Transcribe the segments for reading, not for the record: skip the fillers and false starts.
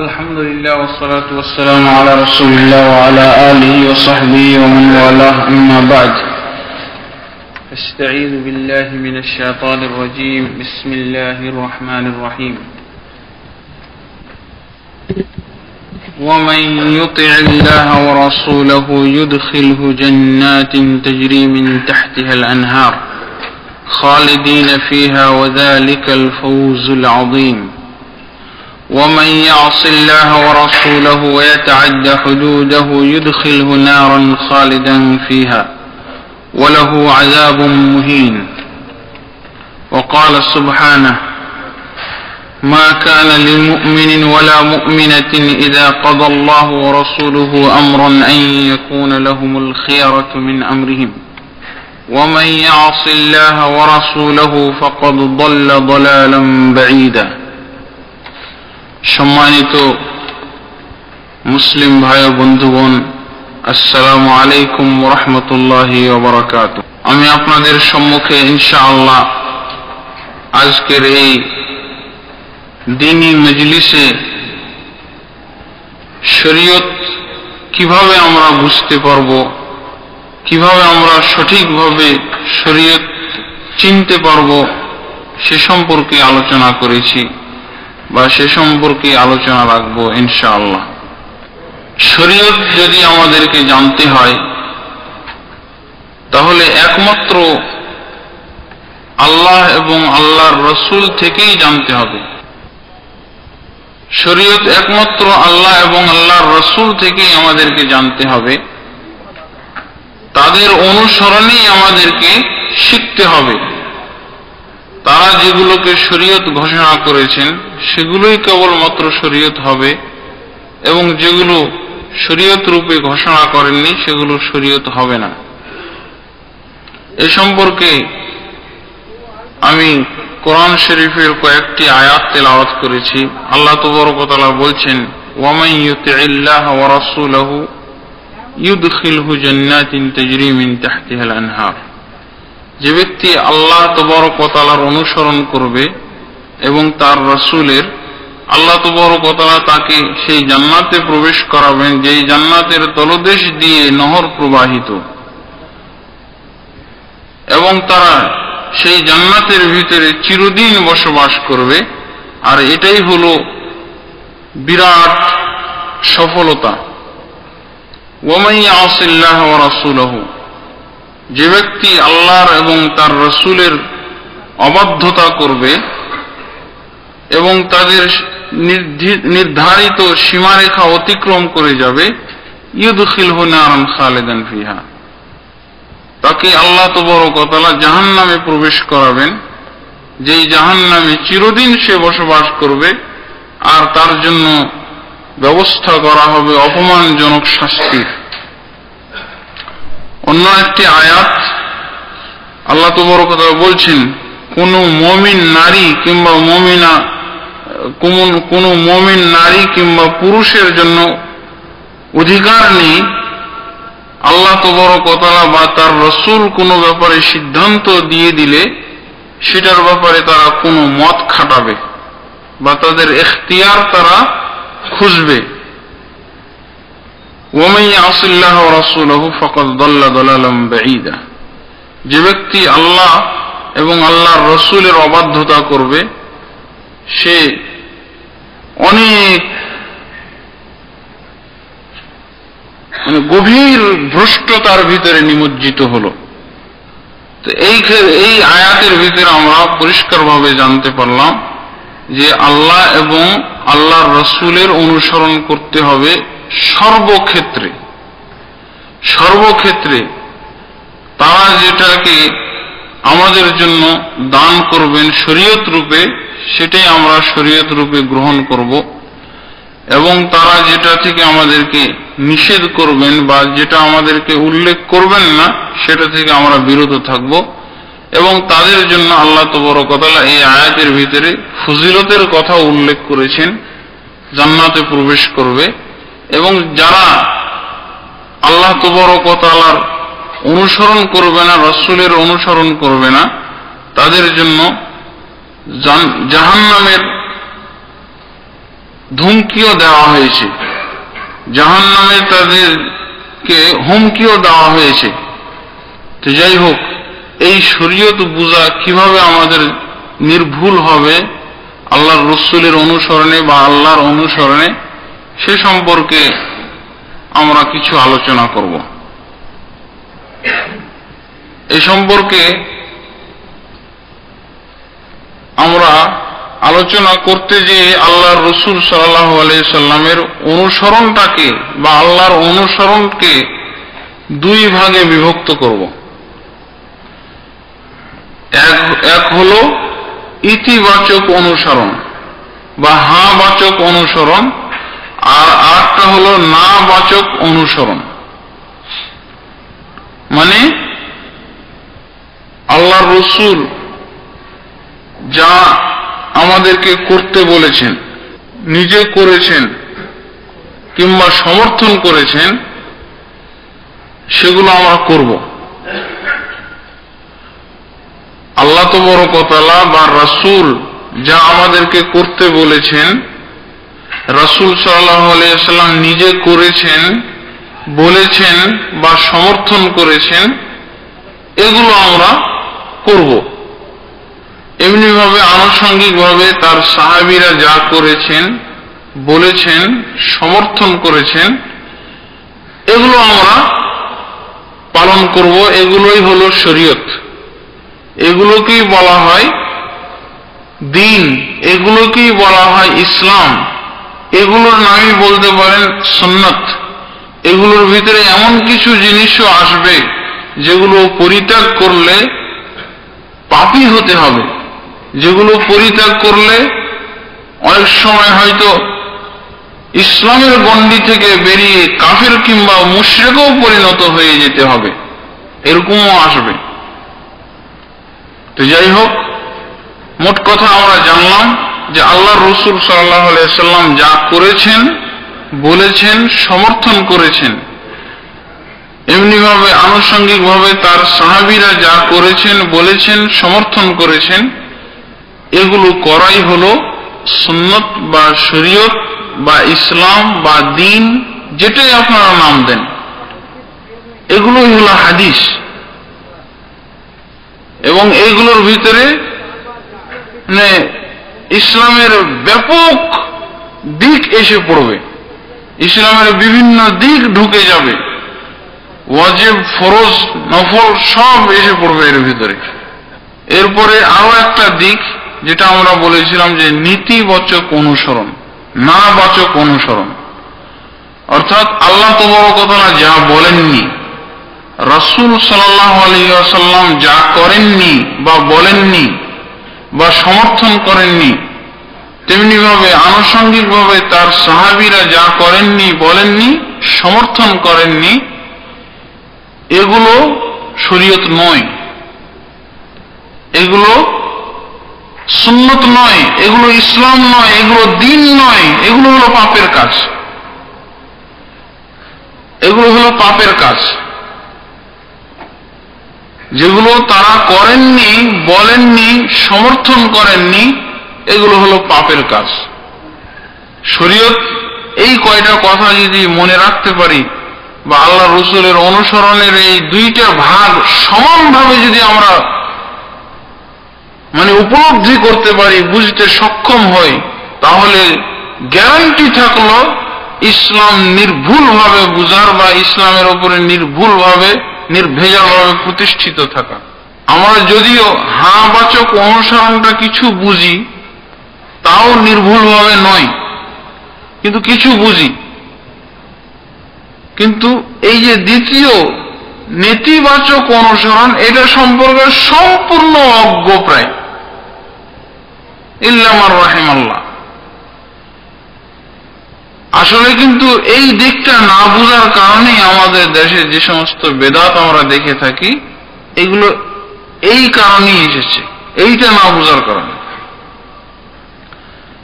الحمد لله والصلاة والسلام على رسول الله وعلى آله وصحبه ومن والاه أما بعد استعيذ بالله من الشيطان الرجيم بسم الله الرحمن الرحيم ومن يطع الله ورسوله يدخله جنات تجري من تحتها الأنهار خالدين فيها وذلك الفوز العظيم ومن يعص الله ورسوله ويتعد حدوده يدخله نارا خالدا فيها وله عذاب مهين وقال سبحانه ما كان لمؤمن ولا مؤمنة إذا قضى الله ورسوله أمرا أن يكون لهم الخيرة من أمرهم ومن يعص الله ورسوله فقد ضل ضلالا بعيدا সম্মানিত মুসলিম ভাই ও বন্ধুগণ, আসসালামু আলাইকুম ওয়া রাহমাতুল্লাহি ওয়া বারাকাতুহু। আমি আপনাদের সম্মুখে ইনশাআল্লাহ আজকের এই দ্বীনি মজলিসে শরীয়ত কিভাবে আমরা বুঝতে পারব, কিভাবে আমরা সঠিকভাবে শরীয়ত চিনতে পারব সে সম্পর্কে আলোচনা করেছি বা সে সম্পর্কে আলোচনা রাখবো ইনশাআল্লাহ। শরীয়ত যদি আমাদেরকে জানতে হয় তাহলে একমাত্র আল্লাহ এবং আল্লাহর রসুল থেকেই জানতে হবে। শরীয়ত একমাত্র আল্লাহ এবং আল্লাহর রসুল থেকেই আমাদেরকে জানতে হবে, তাদের অনুসরণেই আমাদেরকে শিখতে হবে। তারা যেগুলোকে শরীয়ত ঘোষণা করেছেন সেগুলোই কেবলমাত্র শরীয়ত হবে এবং যেগুলো শরীয়ত রূপে ঘোষণা করেননি সেগুলো শরীয়ত হবে না। এ সম্পর্কে আমি কোরআন শরীফের কয়েকটি আয়াত তেলাওয়াত করেছি। আল্লাহ তাবারক ওয়া তাআলা বলছেন ওয়ামান ইউতিইল্লাহ ওয়া রাসূলাহু ইউদখিলহু জান্নাতিন তাজরি মিন তাহতিহাল আনহার। যে ব্যক্তি আল্লাহ তাবারক ওয়া তাআলার অনুসরণ করবে এবং তার রাসূলের, আল্লাহ তাবারক ওয়া তাআলা তাকে সেই জান্নাতে প্রবেশ করাবেন যেই জান্নাতের তলদেশ দিয়ে নহর প্রবাহিত, এবং তারা সেই জান্নাতের ভিতরে চিরদিন বসবাস করবে। আর এটাই হলো বিরাট সফলতা। ওয়ামান ইয়াসিল্লাহ ওয়া রাসূলাহু, যে ব্যক্তি আল্লাহর এবং তার রাসূলের অবাধ্যতা করবে এবং তাদের নির্ধারিত সীমারেখা অতিক্রম করে যাবে, ইউদখিলহু নারান খালিদান ফিহা, তাকে আল্লাহ তাবারক ওয়া তাআলা জাহান্নামে প্রবেশ করাবেন, যেই জাহান্নামে চিরদিন সে বসবাস করবে আর তার জন্য ব্যবস্থা করা হবে অপমানজনক শাস্তির। অন্য একটি আয়াত আল্লাহ তাবারক ওয়া তাআলা বলছেন কোন মুমিন নারী কিংবা মুমিন নারী কিংবা পুরুষের জন্য অধিকার নেই আল্লাহ তাবারক ওয়া তাআলা বা তার রাসূল কোনো ব্যাপারে সিদ্ধান্ত দিয়ে দিলে সেটার ব্যাপারে তারা কোনো মত খাটাবে বা তাদের ইখতিয়ার তারা খুঁজবে। ওয়ামান ইয়াসিল্লাহ ওয়া রাসূলাহু ফাকাদ দাল্লা দালালাম বাঈদা, যে ব্যক্তি আল্লাহ এবং আল্লাহর রাসূলের অবাধ্যতা করবে সে অনেক গভীর ভ্রষ্টতার ভিতরে নিমজ্জিত হলো। তো এই আয়াতের ভিতরে আমরা পরিষ্কারভাবে জানতে পারলাম যে আল্লাহ এবং আল্লাহর রাসূলের অনুসরণ করতে হবে সর্বক্ষেত্রে। তারা যেটাকে আমাদের জন্য দান করবেন শরীয়ত রূপে, সেটাই আমরা শরীয়ত রূপে গ্রহণ করব, এবং তারা যেটা থেকে আমাদেরকে নিষেধ করবেন বা যেটা আমাদেরকে উল্লেখ করবেন না সেটা থেকে আমরা বিরত থাকব। এবং তাদের জন্য আল্লাহ তাবারক ওয়া তাআলা এই আয়াতের ভিতরে ফজিলতের কথা উল্লেখ করেছেন, জান্নাতে প্রবেশ করবে। এবং যারা আল্লাহ তাবারক ওয়া তাআলার অনুসরণ করবে না, রাসূলের অনুসরণ করবে না, তাদের জন্য জাহান্নামের ধুমকিও দেওয়া হয়েছে, জাহান্নামে তাদেরকে হুমকিও দেওয়া হয়েছে। তো যাই হোক, এই শরীয়ত বুঝা কিভাবে আমাদের নির্ভুল হবে আল্লাহর রাসূলের অনুসরণে বা আল্লাহর অনুসরণে, সে সম্পর্কে আমরা কিছু আলোচনা করব। এই সম্পর্কে আমরা আলোচনা করতে যে আল্লাহর রাসূল সাল্লাল্লাহু আলাইহি সাল্লামের অনুসরণটাকে বা আল্লাহর অনুসরণকে দুই ভাগে বিভক্ত করব। এক হলো ইতিবাচক অনুসরণ বা হ্যাঁ বাচক অনুসরণ, আর আরেকটা হলো না বাচক অনুসরণ। মানে আল্লাহর রাসূল যা আমাদেরকে করতে বলেছেন, নিজে করেছেন কিংবা সমর্থন করেছেন, সেগুলো আমরা করব। আল্লাহ তাবারক ওয়া তাআলা বা রাসূল যা আমাদেরকে করতে বলেছেন, রাসূল সাল্লাল্লাহু আলাইহি ওয়াসাল্লাম নিজে করেছেন, বলেছেন বা সমর্থন করেছেন, এগুলো আমরা করব। এমনিভাবে আনুষঙ্গিকভাবে তার সাহাবীরা যা করেছেন, বলেছেন, সমর্থন করেছেন, এগুলো আমরা পালন করব। এগুলোই হলো শরীয়ত, এগুলোকেই বলা হয় দ্বীন, এগুলোকেই বলা হয় ইসলাম। এগুলোর নামই বলতে পারেন সুন্নাত। এগুলোর ভিতরে এমন কিছু জিনিসও আসবে যেগুলো পরিত্যাগ করলে পাপী হতে হবে, যেগুলো পরিত্যাগ করলে অনেক সময় হয়তো ইসলামের গণ্ডি থেকে বেরিয়ে কাফের কিংবা মুশরিকও পরিণত হয়ে যেতে হবে, এরকমও আসবে। তো যাই হোক, মোট কথা আমরা জানলাম যে আল্লাহর রাসূল সাল্লাল্লাহু আলাইহি ওয়াসাল্লাম যা করেছেন, বলেছেন, সমর্থন করেছেন, এমনিভাবে আনুষঙ্গিকভাবে তার সাহাবীরা যা করেছেন, বলেছেন, সমর্থন করেছেন, এগুলো করাই হলো সুন্নাত বা শরীয়ত বা ইসলাম বা দ্বীন, যেটাই আপনারা নাম দেন, এগুলোই হলো হাদিস। এবং এইগুলোর ভিতরে ইসলামের ব্যাপক দিক এসে পড়বে, ইসলামের বিভিন্ন দিক ঢুকে যাবে, ওয়াজিব, ফরজ, নফল সব এসে পড়বে এর ভিতরে। এরপরে আরো একটা দিক যেটা আমরা বলেছিলাম যে নীতিবাচক অনুসরণ, না বাচক অনুসরণ। অর্থাৎ আল্লাহ তাবারক ওয়া তাআলা যা বলেননি, রাসূল সাল্লাল্লাহু আলাইহি ওয়াসাল্লাম যা করেননি বা বলেননি বা সমর্থন করেননি, তেমনি ভাবে আনুষঙ্গিকভাবে তার সাহাবীরা যা করেননি, বলেননি, সমর্থন করেননি, এগুলো শরীয়ত নয়, এগুলো সুন্নত নয়, এগুলো ইসলাম নয়, এগুলো দ্বীন নয়, এগুলো হলো পাপের কাজ, এগুলো হলো পাপের কাজ। যেগুলো তারা করেননি, বলেননি, সমর্থন করেননি, এগুলো হলো পাপের কাজ। শরীয়ত এই কয়টা কথা যদি মনে রাখতে পারি বা আল্লাহ রাসূলের অনুসরণের এই দুইটা ভাগ সমানভাবে যদি আমরা উপলব্ধি করতে পারি, বুঝতে সক্ষম হই, তাহলে গ্যারান্টি থাকলো ইসলাম নির্ভুলভাবে বুঝার বা ইসলামের উপরে নির্ভুলভাবে, নির্ভেজালভাবে প্রতিষ্ঠিত থাকা। আমরা যদিও হ্যাঁ বাচক অনুসরণটা কিছু বুঝি, তাও নির্ভুলভাবে নয়, কিন্তু কিছু বুঝি। কিন্তু এই যে দ্বিতীয় নেতিবাচক অনুসরণ, এটা সম্পর্কে সম্পূর্ণ অজ্ঞ প্রায়, ইল্লা মান রাহিমাল্লাহ। আসলে কিন্তু এই দিকটা না বুঝার কারণেই আমাদের দেশে যে সমস্ত বেদাত আমরা দেখে থাকি, এগুলো এই কারণেই এসেছে, এইটা না বুঝার কারণে।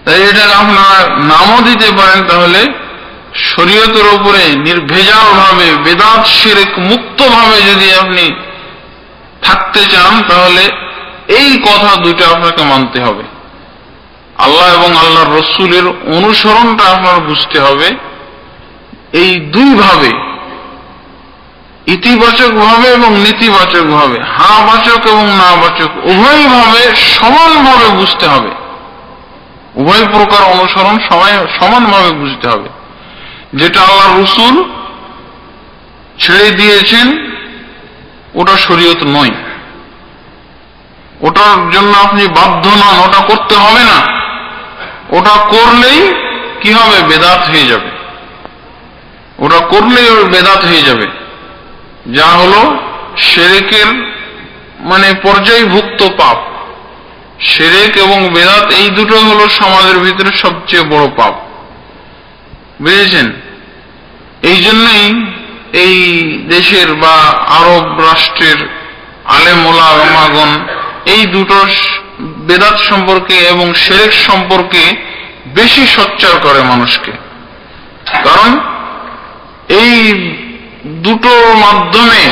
তাই এটাকে আপনারা নামও দিতে পারেন, তাহলে শরীয়তের উপরে নির্ভেজাল ভাবে, বেদাত শিরক মুক্ত ভাবে যদি আপনি থাকতে চান, তাহলে এই কথা দুটো আপনাকে মানতে হবে। আল্লাহ এবং আল্লাহর রসুলের অনুসরণটা আপনার বুঝতে হবে এই দুই ভাবে, ইতিবাচক ভাবে এবং নেতিবাচক ভাবে, হা বাচক এবং না বাচক উভয় ভাবে সমানভাবে বুঝতে হবে। উভয় প্রকার অনুসরণ সমানভাবে বুঝতে হবে। যেটা আল্লাহর রসুল ছেড়ে দিয়েছেন ওটা শরীয়ত নয়, ওটার জন্য আপনি বাধ্য নন, ওটা করতে হবে না। ওটা করলেই কি হবে? বেদাত হয়ে যাবে। ওটা করলেই ওর বেদাত হয়ে যাবে, যা হলো শিরকের মানে পর্যায়ভুক্ত পাপ। শিরক এবং বেদাত এই দুটো হলো সমাজের ভিতরে সবচেয়ে বড় পাপ, বুঝেছেন? এই জন্যই এই দেশের বা আরব রাষ্ট্রের আলেম ওলামাগণ এই দুটো বেদাত সম্পর্কে এবং শিরক সম্পর্কে বেশি সোচ্চার করে মানুষকে। কারণ এই দুটোর মাধ্যমে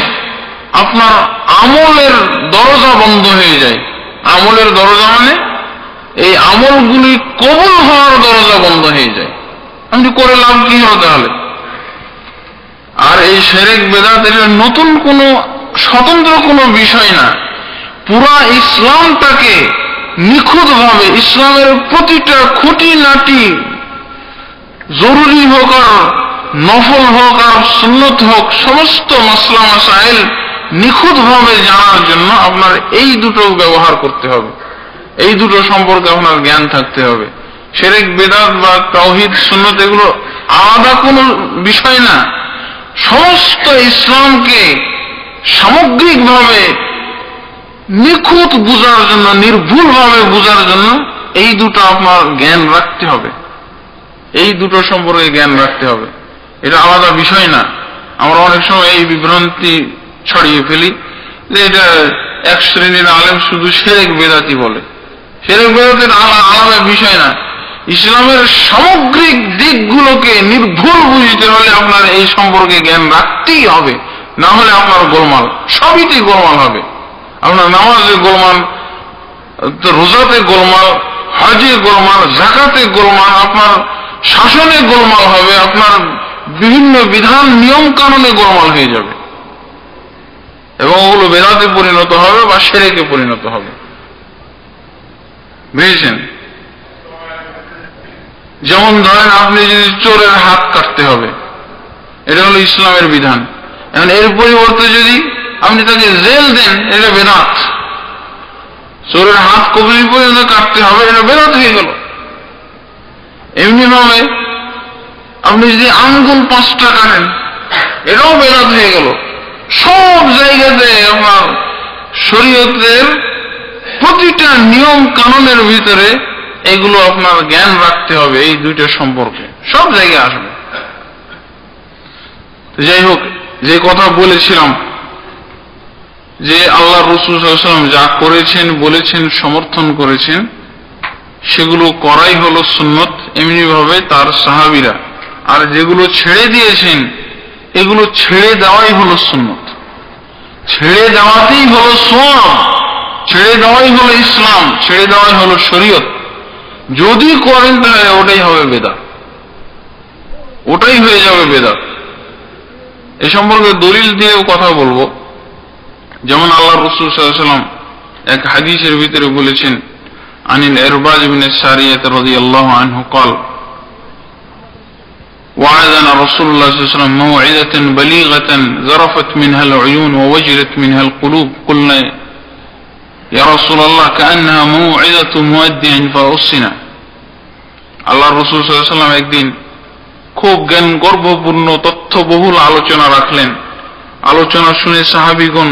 আপনার আমলের দরজা বন্ধ হয়ে যায়। আমলের দরজা মানে এই আমলগুলি কবুল হওয়ার দরজা বন্ধ হয়ে যায়। আপনি করে লাভ কি হলো তাহলে? আর এই শিরক বেদাত এটা নতুন কোনো স্বতন্ত্র কোনো বিষয় না। পুরা ইসলামটাকে নিখুঁতভাবে, ইসলামের প্রতিটা খুঁটিনাটি, জরুরি হোক আর নফল হোক আর সুন্নত হোক, সমস্ত মাসলা মাসাইল নিখুঁতভাবে জানার জন্য আপনার এই দুটো ব্যবহার করতে হবে। এই দুটো সম্পর্কে আপনার জ্ঞান থাকতে হবে। শিরক বেদাত বা তাওহীদ সুন্নত এগুলো আলাদা কোনো বিষয় না। সমস্ত ইসলামকে সামগ্রিকভাবে নিখুঁত বুঝার জন্য, নির্ভুলভাবে বুঝার জন্য এই দুটো আপনার জ্ঞান রাখতে হবে। এই দুটো সম্পর্কে জ্ঞান রাখতে হবে, এটা আলাদা বিষয় না। আমরা অনেক সময় এই বিভ্রান্তি ছড়িয়ে ফেলি যে এটা এক শ্রেণীর আলেম শুধু শিরক বেদাতি বলে। শিরক বেদাতের আলাদা বিষয় না। ইসলামের সামগ্রিক দিকগুলোকে নির্ভুল বুঝতে হলে আপনার এই সম্পর্কে জ্ঞান রাখতেই হবে, না হলে আপনার গোলমাল, সবইতে গোলমাল হবে। আপনার নামাজে গোলমাল, রোজাতে গোলমাল, হজে গোলমাল, যাকাতে গোলমাল, আপনার শাসনে গোলমাল হবে, আপনার বিভিন্ন বিধান নিয়ম কানুনে গোলমাল হয়ে যাবে এবং ওগুলো বেদাতে পরিণত হবে বা শিরকে পরিণত হবে, বুঝেছেন? যেমন ধরেন আপনি যদি চোরের হাত কাটতে হবে, এটা হলো ইসলামের বিধান। এখন এর পরিবর্তে যদি আপনি তাকে জেল দেন, এটা বেদাত। চোরের হাত কবজি পর্যন্ত কাটতে হবে, এটা বেদাত হয়ে গেল। এমনি ভাবে আপনি যদি আঙ্গুল 5টা কাটেন, এটাও বেদাত হয়ে গেল। সব জায়গাতে আপনার শরীয়তের প্রতিটা নিয়ম কানুনের ভিতরে এগুলো আপনার জ্ঞান রাখতে হবে। এই দুইটা সম্পর্কে সব জায়গায় আসবে। যাই হোক, যে কথা বলেছিলাম যে আল্লাহ রাসূল সাল্লাল্লাহু আলাইহি ওয়াসাল্লাম যা করেছেন, বলেছেন, সমর্থন করেছেন, সেগুলো করাই হলো সুন্নত, এমনি ভাবে তার সাহাবীরা। আর যেগুলো ছেড়ে দিয়েছেন, এগুলো ছেড়ে দেওয়াই হলো সুন্নত। ছেড়ে দেওয়াতেই হলো সওয়াব, ছেড়ে দেওয়াই হলো ইসলাম, ছেড়ে দেওয়াই হলো শরীয়ত। যদি করেন তাহলে ওটাই হবে বেদাত, ওটাই হয়ে যাবে বেদাত। এ সম্পর্কে দলিল দিয়েও কথা বলবো। যেমন আল্লাহ রাসূল সাল্লাল্লাহু আলাইহি ওয়াসাল্লাম এক হাদিসের ভিতরে বলেছেন, আনিল ইরবাজ ইবনে সারিয়াহ রাদিয়াল্লাহু আনহু قال وعدنا رسول الله صلى الله عليه وسلم موعظة بليغة ذرفت منها العيون ووجلت منها القلوب قلنا يا رسول الله كأنها موعظة مودع فأوصنا। আল্লাহ রাসূল সাল্লাল্লাহু আলাইহি ওয়াসাল্লাম একদিন খুব জ্ঞান গর্ভপূর্ণ তথ্যবহুল আলোচনা রাখলেন। আলোচনা শুনে সাহাবীগণ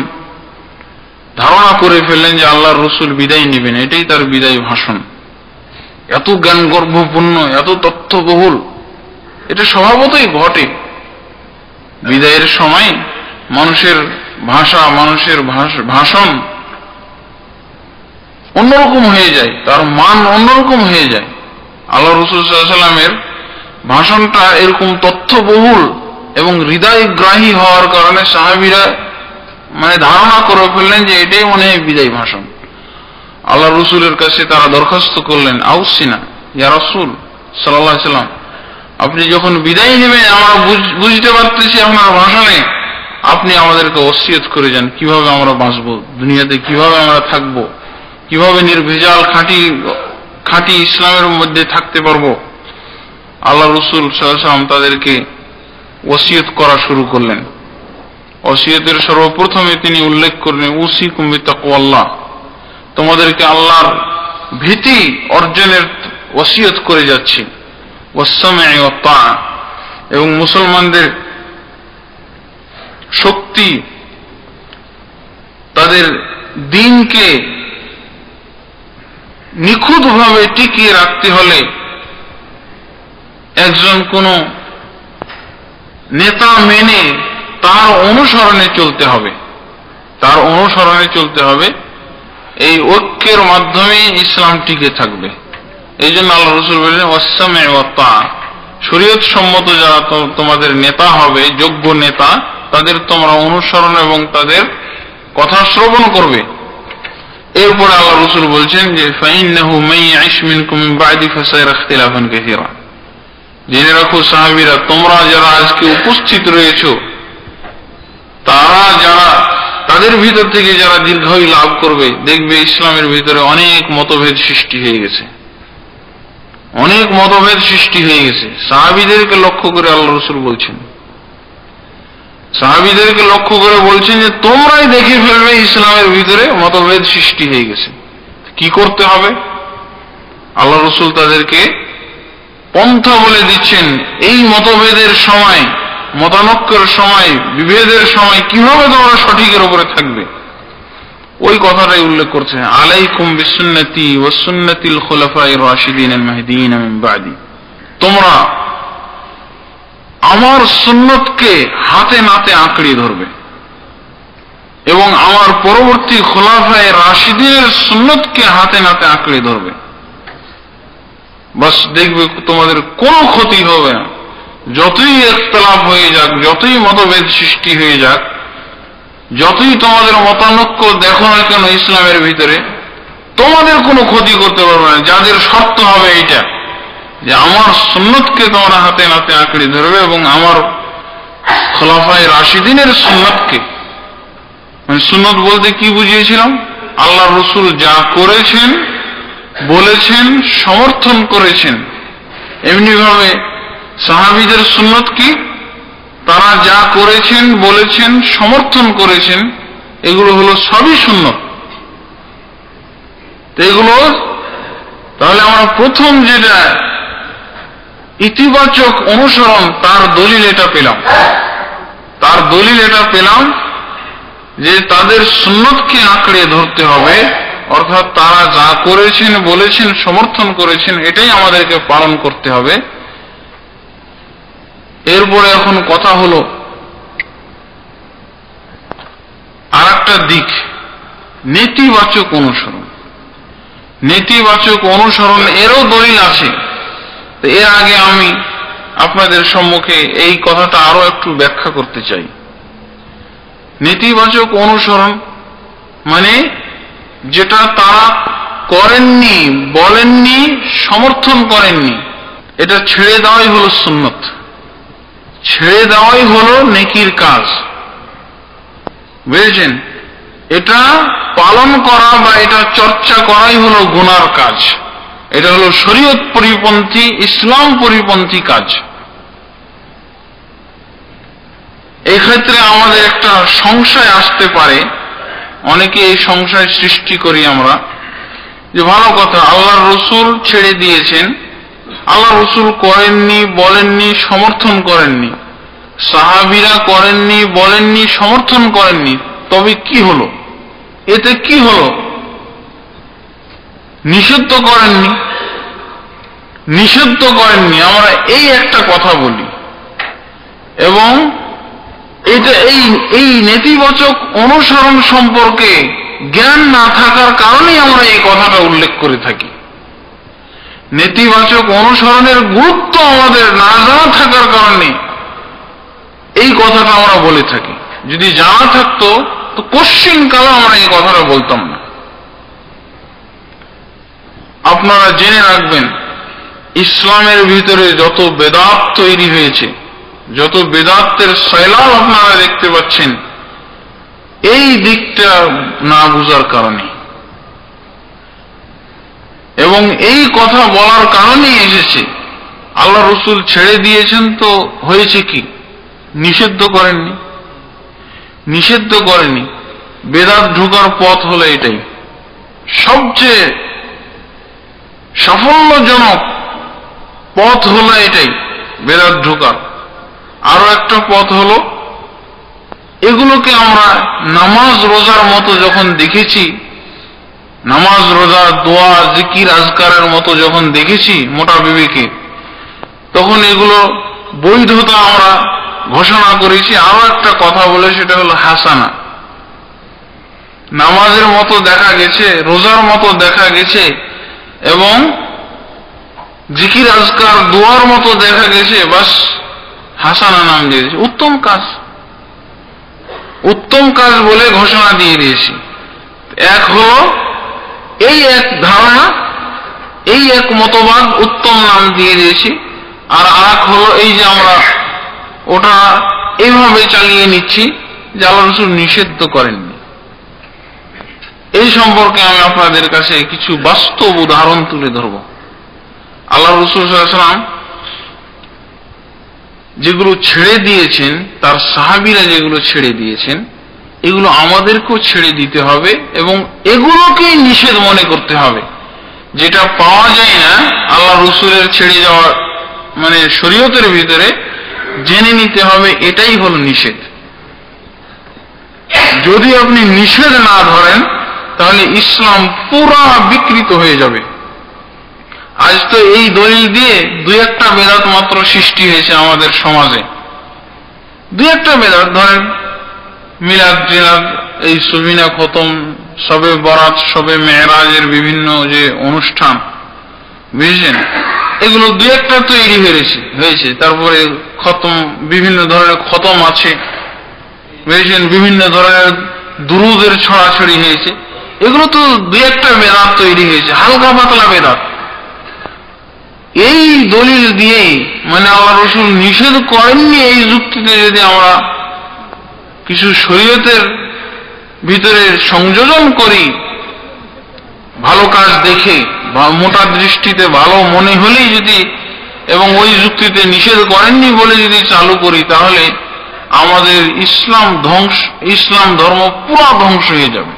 ধারণা করে ফেললেন যে আল্লাহর রাসূল বিদায় নেবেন, এটাই তার বিদায় ভাষণ। এত জ্ঞান গর্ভপূর্ণ, এত তথ্যবহুল, এটা স্বভাবতই ঘটে। বিদায়ের সময় মানুষের ভাষা, মানুষের ভাষণ অন্যরকম হয়ে যায়, তার মান অন্যরকম হয়ে যায়। আল্লাহ রাসূল সাল্লাল্লাহু আলাইহি ওয়াসাল্লামের ভাষণটা এরকম তথ্যবহুল এবং হৃদয়গ্রাহী হওয়ার কারণে সাহাবীরা ধারণা করে ফেললেন যে এটাই মনে হয় বিদায় ভাষণ। আল্লাহ রাসূলের কাছে তারা দরখাস্ত করলেন, আউসিনা, ইয়া রাসূল সাল্লাল্লাহু আলাইহি ওয়াসাল্লাম, আপনি যখন বিদায় নেবেন আমরা বুঝতে পারতেছি আপনার ভাষণে আপনি আমাদেরকে ওসিয়ত করে যান কিভাবে আমরা বাঁচবো, দুনিয়াতে কিভাবে আমরা থাকবো, কিভাবে নির্ভেজাল খাঁটি ইসলামের মধ্যে থাকতে পারবো। আল্লাহ রাসূল সাল্লাল্লাহু আলাইহি ওয়াসাল্লাম তাদেরকে ওসিয়ত করা শুরু করলেন। ওসিয়তের সর্বপ্রথমে তিনি উল্লেখ করলেন উসিকুম বিতাকওয়াল্লাহ, তোমাদেরকে আল্লাহর ভীতি অর্জনের ওসিয়ত করে যাচ্ছি, ওয়াসসামঈ ওয়াত-তাআ, এবং মুসলমানদের শক্তি তাদের দ্বীনকে নিখুঁতভাবে টিকিয়ে রাখতে হলে একজন কোন নেতা মেনে তার অনুসরণে চলতে হবে, তার অনুসরণে চলতে হবে। এই ঐক্যের মাধ্যমে ইসলাম টিকে থাকবে। এই জন্য আল্লাহ রাসূল বলেন ওয়াসসামঈ ওয়াত-তাআ, শরীয়ত সম্মত যারা তোমাদের নেতা হবে, যোগ্য নেতা, তাদের তোমরা অনুসরণ এবং তাদের কথা শ্রবণ করবে। এরপরে আল্লাহ রাসূল বলছেন যে ফাইন্নাহু মান ইয়াইশ মিনকুম মিন বা'দি ফাসায়ারা ইখতিলাফান কাসীরা, জেনে রাখো সাহাবীরা, তোমরা যারা আজকে উপস্থিত রয়েছো, তারা যারা তাদের ভিতর থেকে যারা দীর্ঘায়ু লাভ করবে, দেখবে ইসলামের ভিতরে অনেক মতভেদ সৃষ্টি হয়ে গেছে, অনেক মতভেদ সৃষ্টি হয়ে গেছে। সাহাবীদেরকে লক্ষ্য করে আল্লাহ রাসূল বলছেন, সাহাবীদেরকে লক্ষ্য করে বলছেন যে তোমরাই দেখে ফেলবে ইসলামের ভিতরে মতভেদ সৃষ্টি হয়ে গেছে, কি করতে হবে। আল্লাহ রাসূল তাদেরকে পন্থা বলে দিচ্ছেন, এই মতভেদের সময়, মতানৈক্যের সময়, বিভেদের সময় কিভাবে তোমরা সঠিকের উপরে থাকবে, ওই কথাটাই উল্লেখ করছে। আলাইকুম বিসুন্নতি ওয়া সুন্নাতিল খুলাফায়ে রাশিদিন আল মাহদিয়িন মিন বা'দি, তোমরা আমার সুন্নতকে হাতে নাতে আঁকড়ে ধরবে এবং আমার পরবর্তী খুলাফায়ে রাশিদিনের সুন্নতকে হাতে নাতে আঁকড়ে ধরবে। বাস দেখবে তোমাদের কোনো ক্ষতি হবে না, যতই ইখতিলাফ হয়ে যাক, যতই মতভেদ সৃষ্টি হয়ে যাক, যতই তোমাদের মতানৈক্য দেখো না কেন ইসলামের ভিতরে, তোমাদের কোনো ক্ষতি করতে পারবে না। যাদের শর্ত হবে এইটা যে আমার সুন্নতকে তোমরা হাতে নাতে আঁকড়ে ধরবে এবং আমার খোলাফায়ে রাশিদিনের সুন্নতকে, মানে সুন্নত বলতে কি বুঝিয়েছিলাম, আল্লাহ রাসূল যা করেছেন, বলেছেন, সমর্থন করেছেন, এমনি ভাবে সাহাবীদের সুন্নত কি, তারা যা করেছেন, বলেছেন, সমর্থন করেছেন, এগুলো হলো সবই সুন্নত। এগুলো তাহলে আমরা প্রথম যেটা ইতিবাচক অনুসরণ, তার দলিল এটা পেলাম, তার দলিল এটা পেলাম যে তাদের সুন্নতকে আঁকড়ে ধরতে হবে, অর্থাৎ তারা যা করেছেন, বলেছেন, সমর্থন করেছেন, এটাই আমাদেরকে পালন করতে হবে। এরপরে এখন কথা হলো আর একটা দিক, নেতিবাচক অনুসরণ। নেতিবাচক অনুসরণ এরও দলিল আছে। এর আগে আমি আপনাদের সম্মুখে এই কথাটা আরো একটু ব্যাখ্যা করতে চাই। নেতিবাচক অনুসরণ মানে যেটা তারা করেননি, বলেননি, সমর্থন করেননি, এটা ছেড়ে দেওয়াই হলো সুন্নত, ছেড়ে দেওয়াই হলো নেকির কাজ, বুঝেছেন? এটা পালন করা বা এটা চর্চা করাই হলো গুনার কাজ, এটা হলো শরীয়ত পরিপন্থী, ইসলাম পরিপন্থী কাজ। এই ক্ষেত্রে আমাদের একটা সংশয় আসতে পারে, অনেকে এই সংশয় সৃষ্টি করি আমরা, যে ভালো কথা, আল্লাহর রাসূল ছেড়ে দিয়েছেন, আল্লাহ রাসূল করেননি, বলেননি, সমর্থন করেননি, সাহাবীরা করেননি, বলেননি, সমর্থন করেননি, তবে কি হলো? এতে কি হলো? নিষিদ্ধ করেননি, নিষিদ্ধ করেননি, আমরা এই একটা কথা বলি। এবং এটা এই নেতিবাচক অনুসরণ সম্পর্কে জ্ঞান না থাকার কারণেই আমরা এই কথাটা উল্লেখ করে থাকি। নেতিবাচক অনুসরণের গুরুত্ব আমাদের না জানা থাকার কারণে এই কথাটা আমরা বলে থাকি। যদি জানা থাকতো তো কোশ্চিনকালে আমরা এই কথাটা বলতাম না। আপনারা জেনে রাখবেন ইসলামের ভিতরে যত বেদাত তৈরি হয়েছে, যত বেদাতের সয়লাব আপনারা দেখতে পাচ্ছেন, এই দিকটা না বুঝার কারণে এবং এই কথা বলার কারণেই এসেছে। আল্লাহ রসুল ছেড়ে দিয়েছেন তো হয়েছে কি? নিষিদ্ধ করেননি, নিষিদ্ধ করেনি। বেদাত ঢোকার পথ হলো এটাই, সবচেয়ে সাফল্যজনক পথ হলো এটাই, বেদাত ঢোকার। আরো একটা পথ হলো, এগুলোকে আমরা নামাজ রোজার মতো যখন দেখেছি, নামাজ রোজা দোয়া জিকির আজকারের মতো যখন দেখেছি মোটা বিবেকে, তখন এগুলো বৈধতা আমরা ঘোষণা করেছি। আরো একটা কথা বলে, সেটা হলো হাসানা। নামাজের মতো দেখা গেছে, রোজার মতো দেখা গেছে এবং জিকির আজকার দোয়ার মতো দেখা গেছে, বাস হাসানা নাম দিয়েছে, উত্তম কাজ, উত্তম কাজ বলে ঘোষণা দিয়ে দিয়েছি। এক হলো এই এক ধারণা, এই এক মতবাদ, উত্তম নাম দিয়ে দিয়েছি। আর এক হলো এই যে আমরা ওটা এইভাবে চালিয়ে নিচ্ছি যে আল্লাহ রাসূল নিষিদ্ধ করেননি। এই সম্পর্কে আমি আপনাদের কাছে কিছু বাস্তব উদাহরণ তুলে ধরব। আল্লাহ রাসূল সাল্লাল্লাহু আলাইহি ওয়াসাল্লাম যেগুলো ছেড়ে দিয়েছেন, তার সাহাবীরা যেগুলো ছেড়ে দিয়েছেন, এগুলো আমাদেরকেও ছেড়ে দিতে হবে এবং এগুলোকেই নিষেধ মনে করতে হবে। যেটা পাওয়া যায় না আল্লাহ রাসূলের ছেড়ে যাওয়ার মানে শরীয়তের ভিতরে, জেনে নিতে হবে এটাই হলো নিষেধ। যদি আপনি নিষেধ না ধরেন তাহলে ইসলাম পুরা বিকৃত হয়ে যাবে। আজ তো এই দলিল দিয়ে দুই একটা বেদাত মাত্র সৃষ্টি হয়েছে আমাদের সমাজে। দুই একটা বেদাত, ধরেন মিলাদ টিলাদ, এই সুবিনা খতম, সবে বরাত, সবে মেরাজের বিভিন্ন যে অনুষ্ঠান, বুঝছেন, এগুলো দুই একটা তৈরি হয়েছে। তারপরে খতম, বিভিন্ন ধরনের খতম আছে, বুঝছেন, বিভিন্ন ধরনের দুরুদের ছড়াছড়ি হয়েছে। এগুলো তো দুই একটা বেদাত তৈরি হয়েছে, হালকা পাতলা বেদাত। এই দলিল দিয়েই, মানে আল্লাহ রাসূল নিষেধ করেননি এই যুক্তিতে যদি আমরা কিছু শরীয়তের ভিতরে সংযোজন করি, ভালো কাজ দেখে বা মোটা দৃষ্টিতে ভালো মনে হলেই যদি, এবং ওই যুক্তিতে নিষেধ করেননি বলে যদি চালু করি, তাহলে আমাদের ইসলাম ধর্ম পুরো ধ্বংস হয়ে যাবে।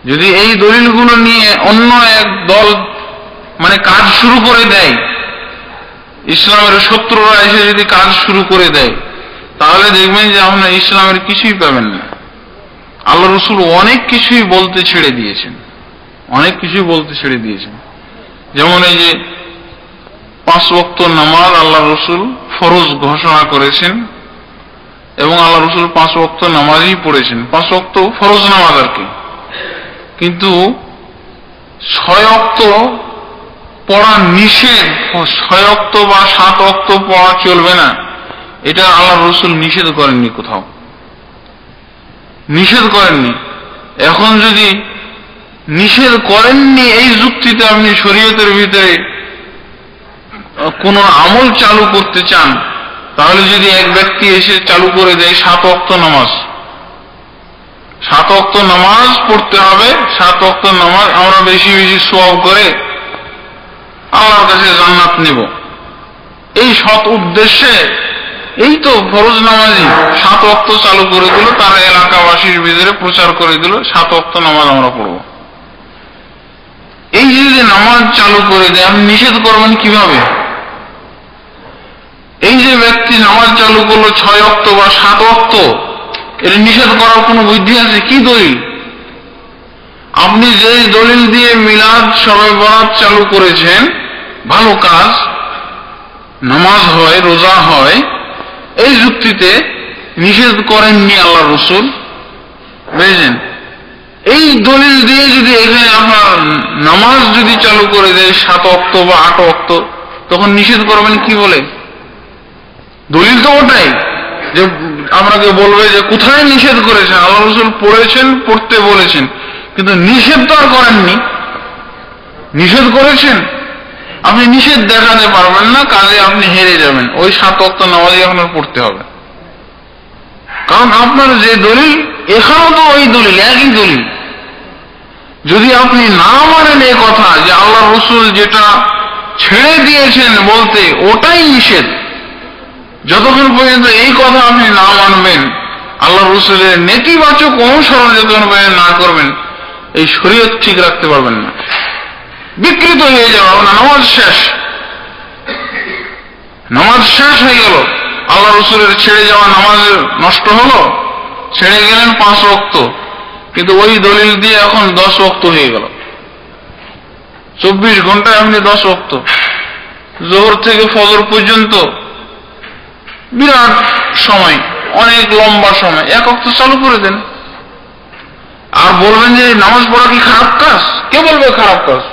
যদি এই দলিলগুলো নিয়ে অন্য এক দল মানে কাজ শুরু করে দেয়, ইসলামের শত্রুরা এসে যদি কাজ শুরু করে দেয়, তাহলে দেখবেন যে আপনার ইসলামের কিছুই পাবেন না। আল্লাহ রাসূল অনেক কিছুই বলতে ছেড়ে দিয়েছেন, অনেক কিছুই বলতে ছেড়ে দিয়েছেন। যেমন এই যে 5 ওয়াক্ত নামাজ আল্লাহ রাসূল ফরজ ঘোষণা করেছেন এবং আল্লাহ রাসূল 5 ওয়াক্ত নামাজই পড়েছেন। 5 ওয়াক্ত ফরজ নামাজ আর কি, কিন্তু 6 ওয়াক্ত পড়া নিষেধ। 6 ওয়াক্ত বা 7 ওয়াক্ত পড়া চলবে না, এটা আল্লাহ রাসূল নিষেধ করেননি, কোথাও নিষেধ করেননি। এখন যদি নিষেধ করেননি এই যুক্তিতে আপনি শরীয়তের ভিতরে কোন আমল চালু করতে চান, তাহলে যদি এক ব্যক্তি এসে চালু করে দেয় 7 ওয়াক্ত নামাজ, 7 ওয়াক্ত নামাজ পড়তে হবে, 7 ওয়াক্ত নামাজ আমরা বেশি বেশি সওয়াব করে আল্লাহর কাছে জান্নাত নেব, এই সৎ উদ্দেশ্যে এই তো ফরজ নামাজি 7 ওয়াক্ত চালু করে দিল, তার এলাকাবাসীর ভিতরে প্রচার করে দিল 7 ওয়াক্ত নামাজ আমরা পড়ব। এই যদি নামাজ চালু করে দেয়, আপনি নিষেধ করবেন কিভাবে? এই যে ব্যক্তি নামাজ চালু করলো 6 ওয়াক্ত বা 7 ওয়াক্ত, এর নিষেধ করার কোন বুদ্ধি আছে? কি দলিল? আপনি যে দলিল দিয়ে মিলাদ শবে বরাত চালু করেছেন, ভালো কাজ, নামাজ হয়, রোজা হয়, এই যুক্তিতে নিষেধ করেননি আল্লাহ রাসূল, বুঝলেন? এই দলিল দিয়ে যদি এখানে আপনার নামাজ যদি চালু করে দেয় 7 ওয়াক্ত বা 8 ওয়াক্ত, তখন নিষেধ করবেন কি বলে? দলিল তো ওটাই যে আপনাকে বলবে যে কোথায় নিষেধ করেছেন, আল্লাহ রাসূল পড়েছেন, পড়তে বলেছেন, কিন্তু নিষেধ তো আর করেননি। নিষেধ করেছেন, আপনি নিষেধ দেখাতে পারবেন না, কাজে আপনি হেরে যাবেন। ওই 7 ওয়াক্ত নামাজই আপনার পড়তে হবে, কারণ আপনার যে দলিল, এখানেও তো ওই দলিল, একই দলিল। যদি আপনি না মানেন এই কথা যে আল্লাহ রসুল যেটা ছেড়ে দিয়েছেন বলতে ওটাই নিষেধ, যতক্ষণ পর্যন্ত এই কথা আপনি না মানবেন, আল্লাহ রসুলের নেতিবাচক অনুসরণ যতক্ষণ পর্যন্ত না করবেন, এই শরীয়ত ঠিক রাখতে পারবেন না, বিকৃত হয়ে যাবে। আপনার নামাজ শেষ, নামাজ শেষ হয়ে গেল, আল্লাহ রসুলের ছেড়ে যাওয়া নামাজ নষ্ট হলো, ছেড়ে গেলেন 5 ওয়াক্ত, কিন্তু ওই দলিল দিয়ে এখন 10 ওয়াক্ত হয়ে গেল। 24 ঘন্টায় আপনি 10 ওয়াক্ত, জোহর থেকে ফজর পর্যন্ত বিরাট সময়, অনেক লম্বা সময়, 1 ওয়াক্ত চালু করে দেন। আর বলবেন যে নামাজ পড়া কি খারাপ কাজ? কে বলবে খারাপ কাজ?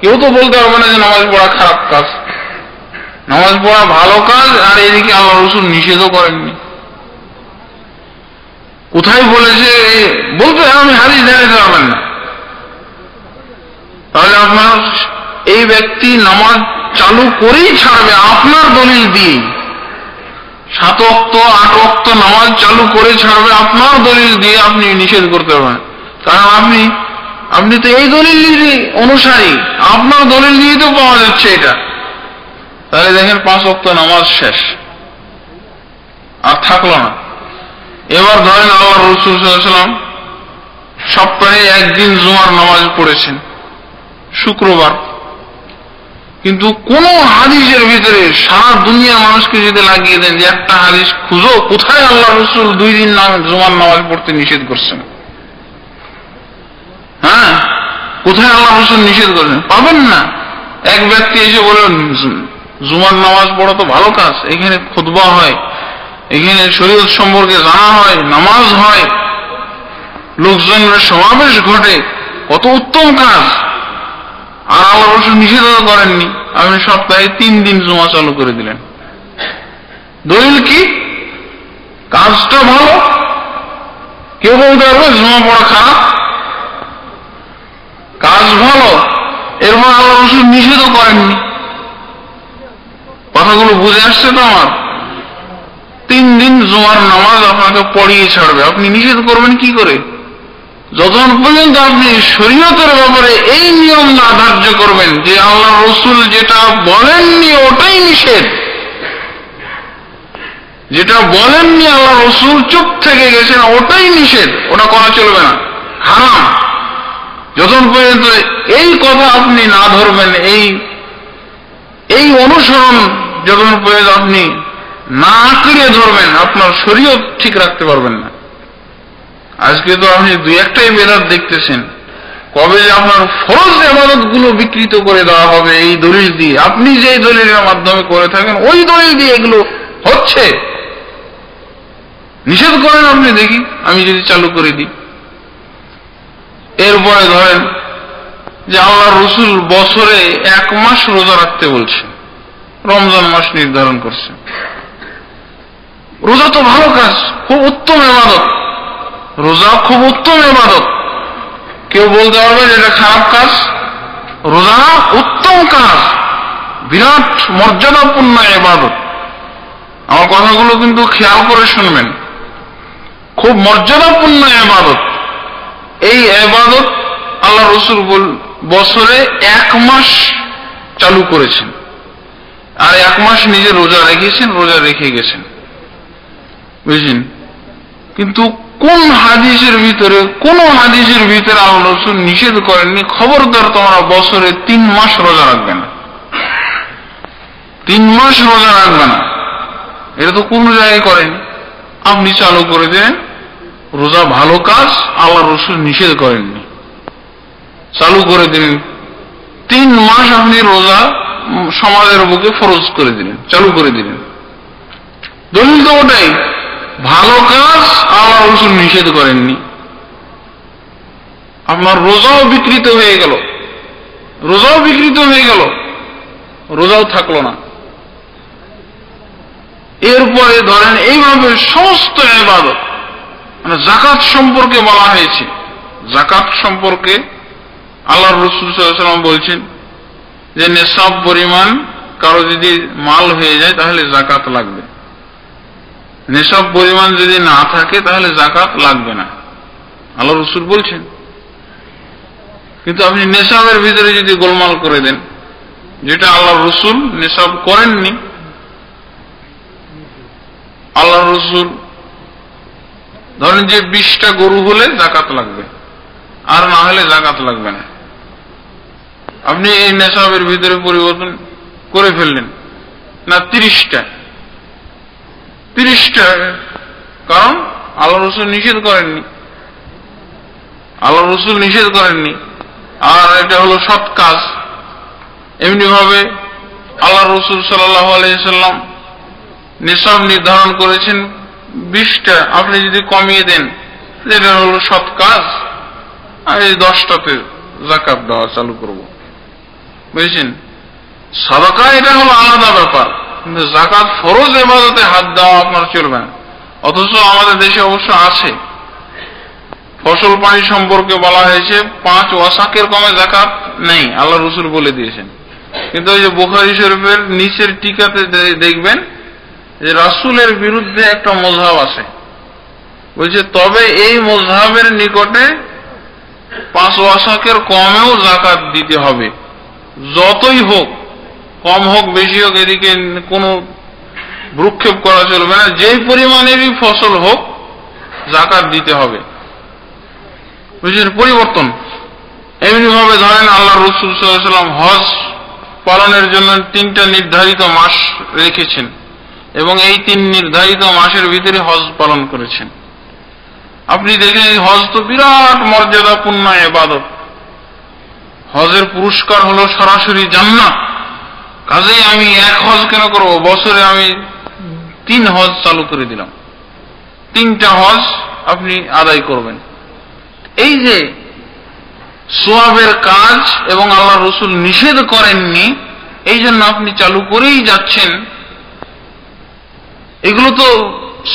কেউ তো বলতে পারবে না যে নামাজ পড়া খারাপ কাজ। নামাজ পড়া ভালো কাজ, আর এদিকে আল্লাহ রসুল নিষেধও করেননি। কোথায় বলেছে বলতে আমি হাদিস দেখাতে পারবেন না। তাহলে আপনার এই ব্যক্তি নামাজ চালু করেই ছাড়বে আপনার দলিল দিয়ে। 7 ওয়াক্ত 8 ওয়াক্ত নামাজ চালু করে ছাড়বে আপনার দলিল দিয়ে, আপনি নিষেধ করতে পারবেন, কারণ আপনি তো এই দলিলেরই অনুসারী, আপনার দলিল দিয়ে তো পাওয়া যাচ্ছে এটা। তাহলে দেখেন 5 ওয়াক্ত নামাজ শেষ, আর থাকলো না। এবার ধরেন আল্লাহ রাসূল সাল্লাল্লাহু আলাইহি ওয়াসাল্লাম সপ্তাহে একদিন জুমার নামাজ পড়েছেন, শুক্রবার, কিন্তু কোন হাদিসের ভিতরে সারা দুনিয়ার মানুষকে যদি লাগিয়ে দেন যে একটা হাদিস খুঁজো কোথায় আল্লাহ রাসূল 2 দিন জুমার নামাজ পড়তে নিষেধ করছেন, হ্যাঁ, কোথায় আল্লাহ রাসূল নিষেধ করেছেন, পাবেন না। এক ব্যক্তি এসে বলেন জুমার নামাজ পড়া তো ভালো কাজ, এখানে খুতবা হয়, এখানে শরীয়ত সম্পর্কে জানা হয়, নামাজ হয়, লোকজনের সমাবেশ ঘটে, কত উত্তম কাজ, আর আল্লাহ রাসূল নিষেধ করেননি। আপনি সপ্তাহে 3 দিন জুমা চালু করে দিলেন। দলিল কি? কাজটা ভালো। কেউ বলতে পারবে জুমা পড়া খারাপ? কাজ ভালো, এরপর আল্লাহ রাসূল নিষেধও করেননি। কথাগুলো বুঝে আসছে তো আমার? 3 দিন জুমার নামাজ আপনাকে পড়িয়ে ছাড়বে, আপনি নিষেধ করবেন কি করে? যতক্ষণ পর্যন্ত আপনি শরীয়তের ব্যাপারে এই নিয়ম না ধার্য করবেন যে আল্লাহ রাসূল যেটা বলেননি ওটাই নিষেধ, যেটা বলেননি আল্লাহ রাসূল চুপ থেকে গেছেন ওটাই নিষেধ, ওটা করা চলবে না, হারাম। যতক্ষণ পর্যন্ত এই কথা আপনি না ধরবেন, এই অনুসরণ যতক্ষণ পর্যন্ত আপনি না আঁকড়ে ধরবেন, আপনার শরীয়ত ঠিক রাখতে পারবেন না। আজকে তো আপনি 2-1টাই বেদাত দেখতেছেন, কবে যে আপনার ফরজ ইবাদত গুলো বিকৃত করে দেওয়া হবে এই দলিল দিয়ে, আপনি যে দলিলের মাধ্যমে করে থাকেন ওই দলিল দিয়ে এগুলো হচ্ছে। নিষেধ করেন আপনি, দেখি আমি যদি চালু করে দিই। এরপরে ধরেন যে আল্লাহ রাসূল বছরে 1 মাস রোজা রাখতে বলছেন, রমজান মাস নির্ধারণ করছেন। রোজা তো ভালো কাজ, খুব উত্তম ইবাদত, রোজা খুব উত্তম ইবাদত। কেউ বলতে পারবে যে এটা খারাপ কাজ? রোজা উত্তম কাজ, বিরাট মর্যাদাপূর্ণ ইবাদত। আমার কথাগুলো কিন্তু খেয়াল করে শুনবেন, খুব মর্যাদাপূর্ণ ইবাদত। এই ইবাদত আল্লাহ রাসূল বছরে 1 মাস চালু করেছেন, আর 1 মাস নিজে রোজা রেখেছেন, রোজা রেখে গেছেন, বুঝলেন? কিন্তু কোন হাদিসের ভিতরে আল্লাহ রাসূল নিষেধ করেননি খবরদার তোমরা বছরে 3 মাস রোজা রাখবে না, 3 মাস রোজা রাখবে না, এটা তো কোন জায়গায় করেনি। আপনি চালু করে দেন, রোজা ভালো কাজ, আল্লাহ রাসূল নিষেধ করেননি, চালু করে দিলেন। 3 মাস আপনি রোজা সমাজের বুকে ফরজ করে দিলেন, চালু করে দিলেন। দলিল তো ওটাই, ভালো কাজ, আল্লাহ রাসূল নিষেধ করেননি। আপনার রোজাও বিকৃত হয়ে গেল, রোজাও থাকলো না। এরপরে ধরেন এইভাবে সমস্ত ইবাদত, মানে যাকাত সম্পর্কে বলা হয়েছে, যাকাত সম্পর্কে আল্লাহর রাসূল সাল্লাল্লাহু আলাইহি ওয়াসাল্লাম বলছেন যে নেশাব পরিমাণ কারো যদি মাল হয়ে যায় তাহলে যাকাত লাগবে, নেশাব পরিমাণ যদি না থাকে তাহলে যাকাত লাগবে না, আল্লাহ রাসূল বলছেন। কিন্তু আপনি নেশাবের ভিতরে যদি গোলমাল করে দেন, যেটা আল্লাহ রাসূল নেশাব করেননি, আল্লাহ রাসূল ধরেন যে 20টা গরু হলে যাকাত লাগবে, আর না হলে যাকাত লাগবে না। আপনি এই নেশাবের ভিতরে পরিবর্তন করে ফেললেন না 30টা, কারণ আল্লাহ রাসূল নিষেধ করেননি, আল্লাহ রাসূল নিষেধ করেননি। আর এটা হলো সৎ কাজ। এমনি ভাবে আল্লাহ রাসূল সাল্লাল্লাহু আলাইহি সাল্লাম নিসাব নির্ধারণ করেছেন 20টা, আপনি যদি কমিয়ে দেন এটা হলো সৎ কাজ, আর এই 10টাতে যাকাত দেওয়া চালু করব, বুঝছেন? সাদাকা এটা হলো আলাদা ব্যাপার, কিন্তু যাকাত ফরজ ইবাদতে হাত দেওয়া আপনার চলবে না। অথচ আমাদের দেশে অবশ্য আছে, ফসল পানি সম্পর্কে বলা হয়েছে 5 ওয়াসাকের কমে যাকাত নেই, আল্লাহ রাসূল বলে দিয়েছেন। কিন্তু ওই যে বুখারী শরীফের নিচের টিকাতে দেখবেন যে রাসূলের বিরুদ্ধে একটা মাযহাব আছে, বলছে তবে এই মাযহাবের নিকটে 5 ওয়াসাকের কমেও যাকাত দিতে হবে, যতই হোক, কম হোক বেশি হোক, এদিকে কোনো ভ্রুক্ষেপ করা চলবে না, যেই পরিমাণেরই ফসল হোক যাকাত দিতে হবে, বুঝলেন? পরিবর্তন। এমনি ভাবে ধরেন আল্লাহ রাসূল সাল্লাল্লাহু আলাইহি ওয়াসাল্লাম হজ পালনের জন্য 3টা নির্ধারিত মাস রেখেছেন এবং এই 3 নির্ধারিত মাসের ভিতরে হজ পালন করেছেন। আপনি দেখেন হজ তো বিরাট মর্যাদাপূর্ণ ইবাদত, হজের পুরস্কার হলো সরাসরি জান্নাত। কাজেই আমি এক হজ কেন করব, বছরে আমি 3 হজ চালু করে দিলাম, 3টা হজ আপনি আদায় করবেন। এই যে সওয়াবের কাজ এবং আল্লাহ রাসূল নিষেধ করেননি, এই জন্য আপনি চালু করেই যাচ্ছেন। এগুলো তো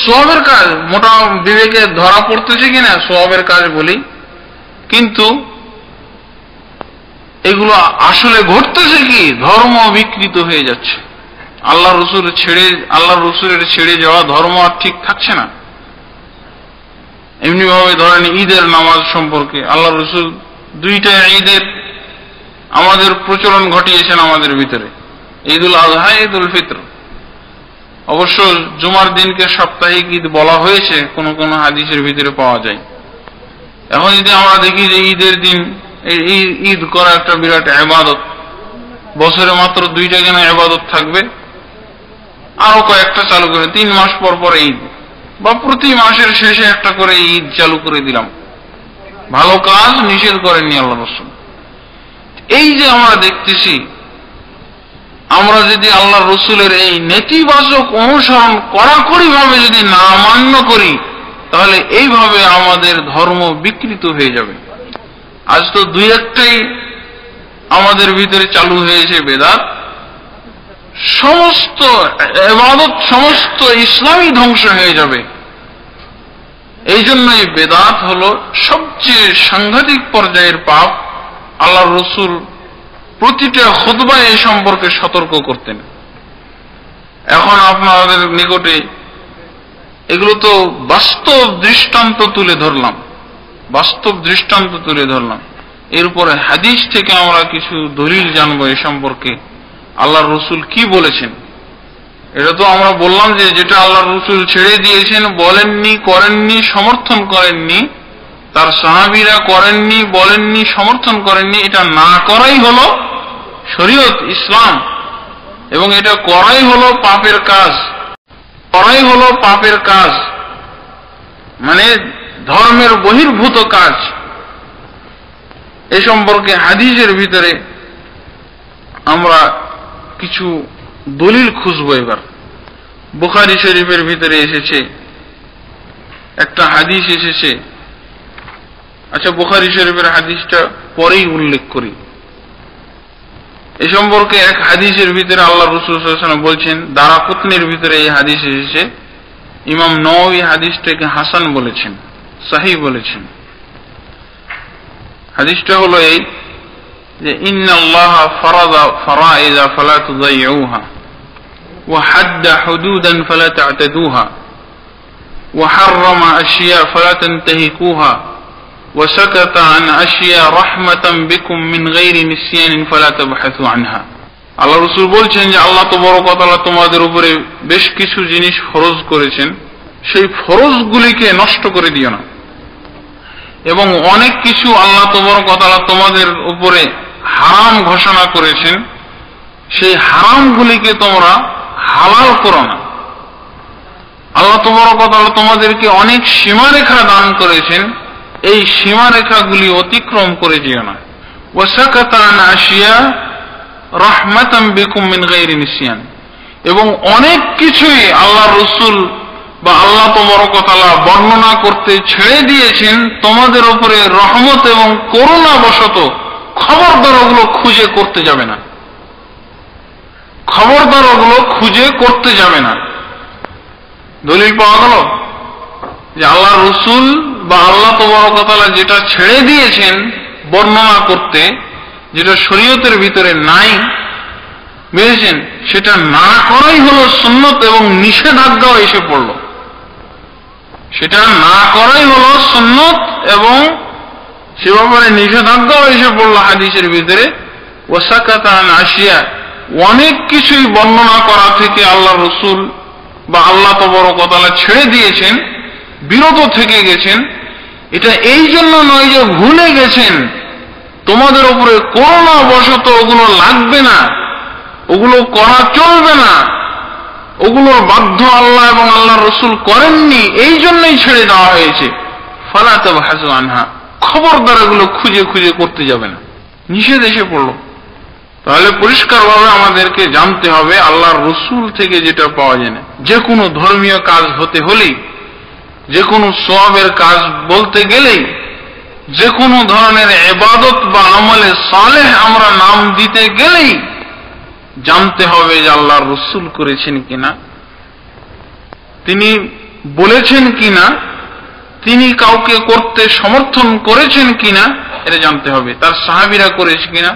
সওয়াবের কাজ, মোটা বিবেকে ধরা পড়তেছে কিনা সওয়াবের কাজ বলি, কিন্তু এগুলো আসলে ঘটতেছে কি, ধর্ম বিকৃত হয়ে যাচ্ছে। আল্লাহ রাসূলের ছেড়ে যাওয়া ধর্ম আর ঠিক থাকছে না। এমনি ভাবে ধরেন ঈদের নামাজ সম্পর্কে আল্লাহ রাসূল 2টা ঈদের আমাদের প্রচলন ঘটিয়েছেন আমাদের ভিতরে, ঈদুল আযহা, ঈদুল ফিতর। অবশ্য জুমার দিনকে সাপ্তাহিক ঈদ বলা হয়েছে, কোন কোন হাদিসের ভিতরে পাওয়া যায়। এখন যদি আমরা দেখি যে ঈদের দিন ঈদ করা একটা বিরাট ইবাদত, বছরে মাত্র 2টা কেন ইবাদত থাকবে, আরো কয়েকটা চালু করে 3 মাস পর পর ঈদ, বা প্রতি মাসের শেষে একটা করে ঈদ চালু করে দিলাম। ভালো কাজ নিষেধ করেননি আল্লাহ রাসূল। এই যে আমরা দেখতেছি, আমরা যদি আল্লাহ রাসূলের এই নেতিবাচক অনুসরণ কড়াকড়ি ভাবে যদি না মান্য করি, তাহলে এইভাবে আমাদের ধর্ম বিকৃত হয়ে যাবে। আজ তো 2-1টাই আমাদের ভিতরে চালু হয়েছে বেদাত, সমস্ত ইবাদত, সমস্ত ইসলামই ধ্বংস হয়ে যাবে। এই জন্যই বেদাত হলো সবচেয়ে সাংঘাতিক পর্যায়ের পাপ। আল্লাহ রাসূল প্রতিটা খুতবায় এই সম্পর্কে সতর্ক করতেন। এখন আপনাদের নিকটে এগুলো তো বাস্তব দৃষ্টান্ত তুলে ধরলাম, এর উপরে হাদিস থেকে আমরা কিছু দলিল জানবো এই সম্পর্কে আল্লাহর রাসূল কি বলেছেন। এটা তো আমরা বললাম যে যেটা আল্লাহর রাসূল ছেড়ে দিয়েছেন, বলেননি, করেননি, সমর্থন করেননি, তার সাহাবীরা করেননি, বলেননি, সমর্থন করেননি, এটা না করাই হলো শরীয়ত, ইসলাম, এবং এটা করাই হলো পাপের কাজ, মানে ধর্মের বহির্ভূত কাজ। এ সম্পর্কে হাদিসের ভিতরে আমরা কিছু দলিল খুঁজব। এবার বুখারী শরীফের ভিতরে এসেছে একটা হাদিস এসেছে। আচ্ছা, বুখারী শরীফের হাদিসটা পরেই উল্লেখ করি। এ সম্পর্কে এক হাদিসের ভিতরে আল্লাহ রাসূল সাল্লাল্লাহু আলাইহি ওয়াসাল্লাম বলছেন, দারাকুতনির ভিতরে এই হাদিস এসেছে, ইমাম নওয়ী হাদিসটাকে হাসান বলেছেন, সহিহ বলেছেন। হাদিসটা হলো এই যে ইন্নাল্লাহা ফারাদা ফারাইদা ফালা তুযাইউহা ওয়া হাদ্দা হুদুদান ফালা তা'তাদুহা ওয়া হাররামা আশিয়া ফালা তানতাহিকুহা ওয়া সাকাতা আন আশিয়া রাহমাতান বিকুম মিন গায়রি নিসয়ানিন ফালা তাবহাসু আনহা। আল্লাহ রাসূল বলছেন যে আল্লাহ তাবারক ওয়া তাআলা তোমাদের উপরে বেশ কিছু জিনিস ফরজ করেছেন, সেই ফরজগুলিকে নষ্ট করে দিও না, এবং অনেক কিছু আল্লাহ তাবারক ওয়া তাআলা তোমাদের উপরে হারাম ঘোষণা করেছেন, সেই হারামগুলিকে তোমরা হালাল করো না। আল্লাহ তাবারক ওয়া তাআলা তোমাদেরকে অনেক সীমারেখা দান করেছেন, এই সীমারেখাগুলি অতিক্রম করে যেও না। ওয়া সাকাতা আন আশিয়া রাহমাতান বিকুম মিন গায়রি নিসয়ান, এবং অনেক কিছুই আল্লাহ রাসূল বা আল্লাহ তাবারক ওয়া তাআলা বর্ণনা করতে ছেড়ে দিয়েছেন তোমাদের উপরে রহমত এবং করুণা বশত। খবরদার ওগুলো খুঁজে করতে যাবে না, খবরদার ওগুলো খুঁজে করতে যাবে না। দলিল পাওয়া গেল যে আল্লাহ রাসূল বা আল্লাহ তাবারক ওয়া তাআলা যেটা ছেড়ে দিয়েছেন বর্ণনা করতে, যেটা শরীয়তের ভিতরে নাই, বুঝেছেন, সেটা না করাই হলো সুন্নত এবং নিষেধাজ্ঞাও এসে পড়ল। সেটা না করাই হলো সুন্নত এবং সে ব্যাপারে নিষেধাজ্ঞাও এসে পড়ল হাদিসের ভিতরে। ওয়াসাকাতা আন আশিয়া, অনেক কিছুই বর্ণনা করা থেকে আল্লাহ রাসূল বা আল্লাহ তাবারক ওয়া তাআলা ছেড়ে দিয়েছেন, বিরত থেকে গেছেন। এটা এই জন্য নয় যে ভুলে গেছেন, তোমাদের উপরে করুণা বশত ওগুলো লাগবে না, ওগুলো করা চলবে না, ওগুলোর বাধ্য আল্লাহ এবং আল্লাহ রাসূল করেননি, এই জন্যই ছেড়ে দেওয়া হয়েছে। ফালা তাবহাসু আনহা, খবরদার এগুলো খুঁজে খুঁজে করতে যাবে না, নিষেধ এসে পড়ল। তাহলে পরিষ্কারভাবে আমাদেরকে জানতে হবে আল্লাহর রাসূল থেকে যেটা পাওয়া যায় না। যে কোনো ধর্মীয় কাজ হতে হলেই, যে কোনো সওয়াবের কাজ বলতে গেলেই, যে কোনো ধরনের ইবাদত বা আমলে সালেহ আমরা নাম দিতে গেলেই জানতে হবে যে আল্লাহর রাসূল করেছেন কিনা, তিনি বলেছেন কিনা, তিনি কাউকে করতে সমর্থন করেছেন কিনা, এটা জানতে হবে। তার সাহাবীরা করেছে কিনা,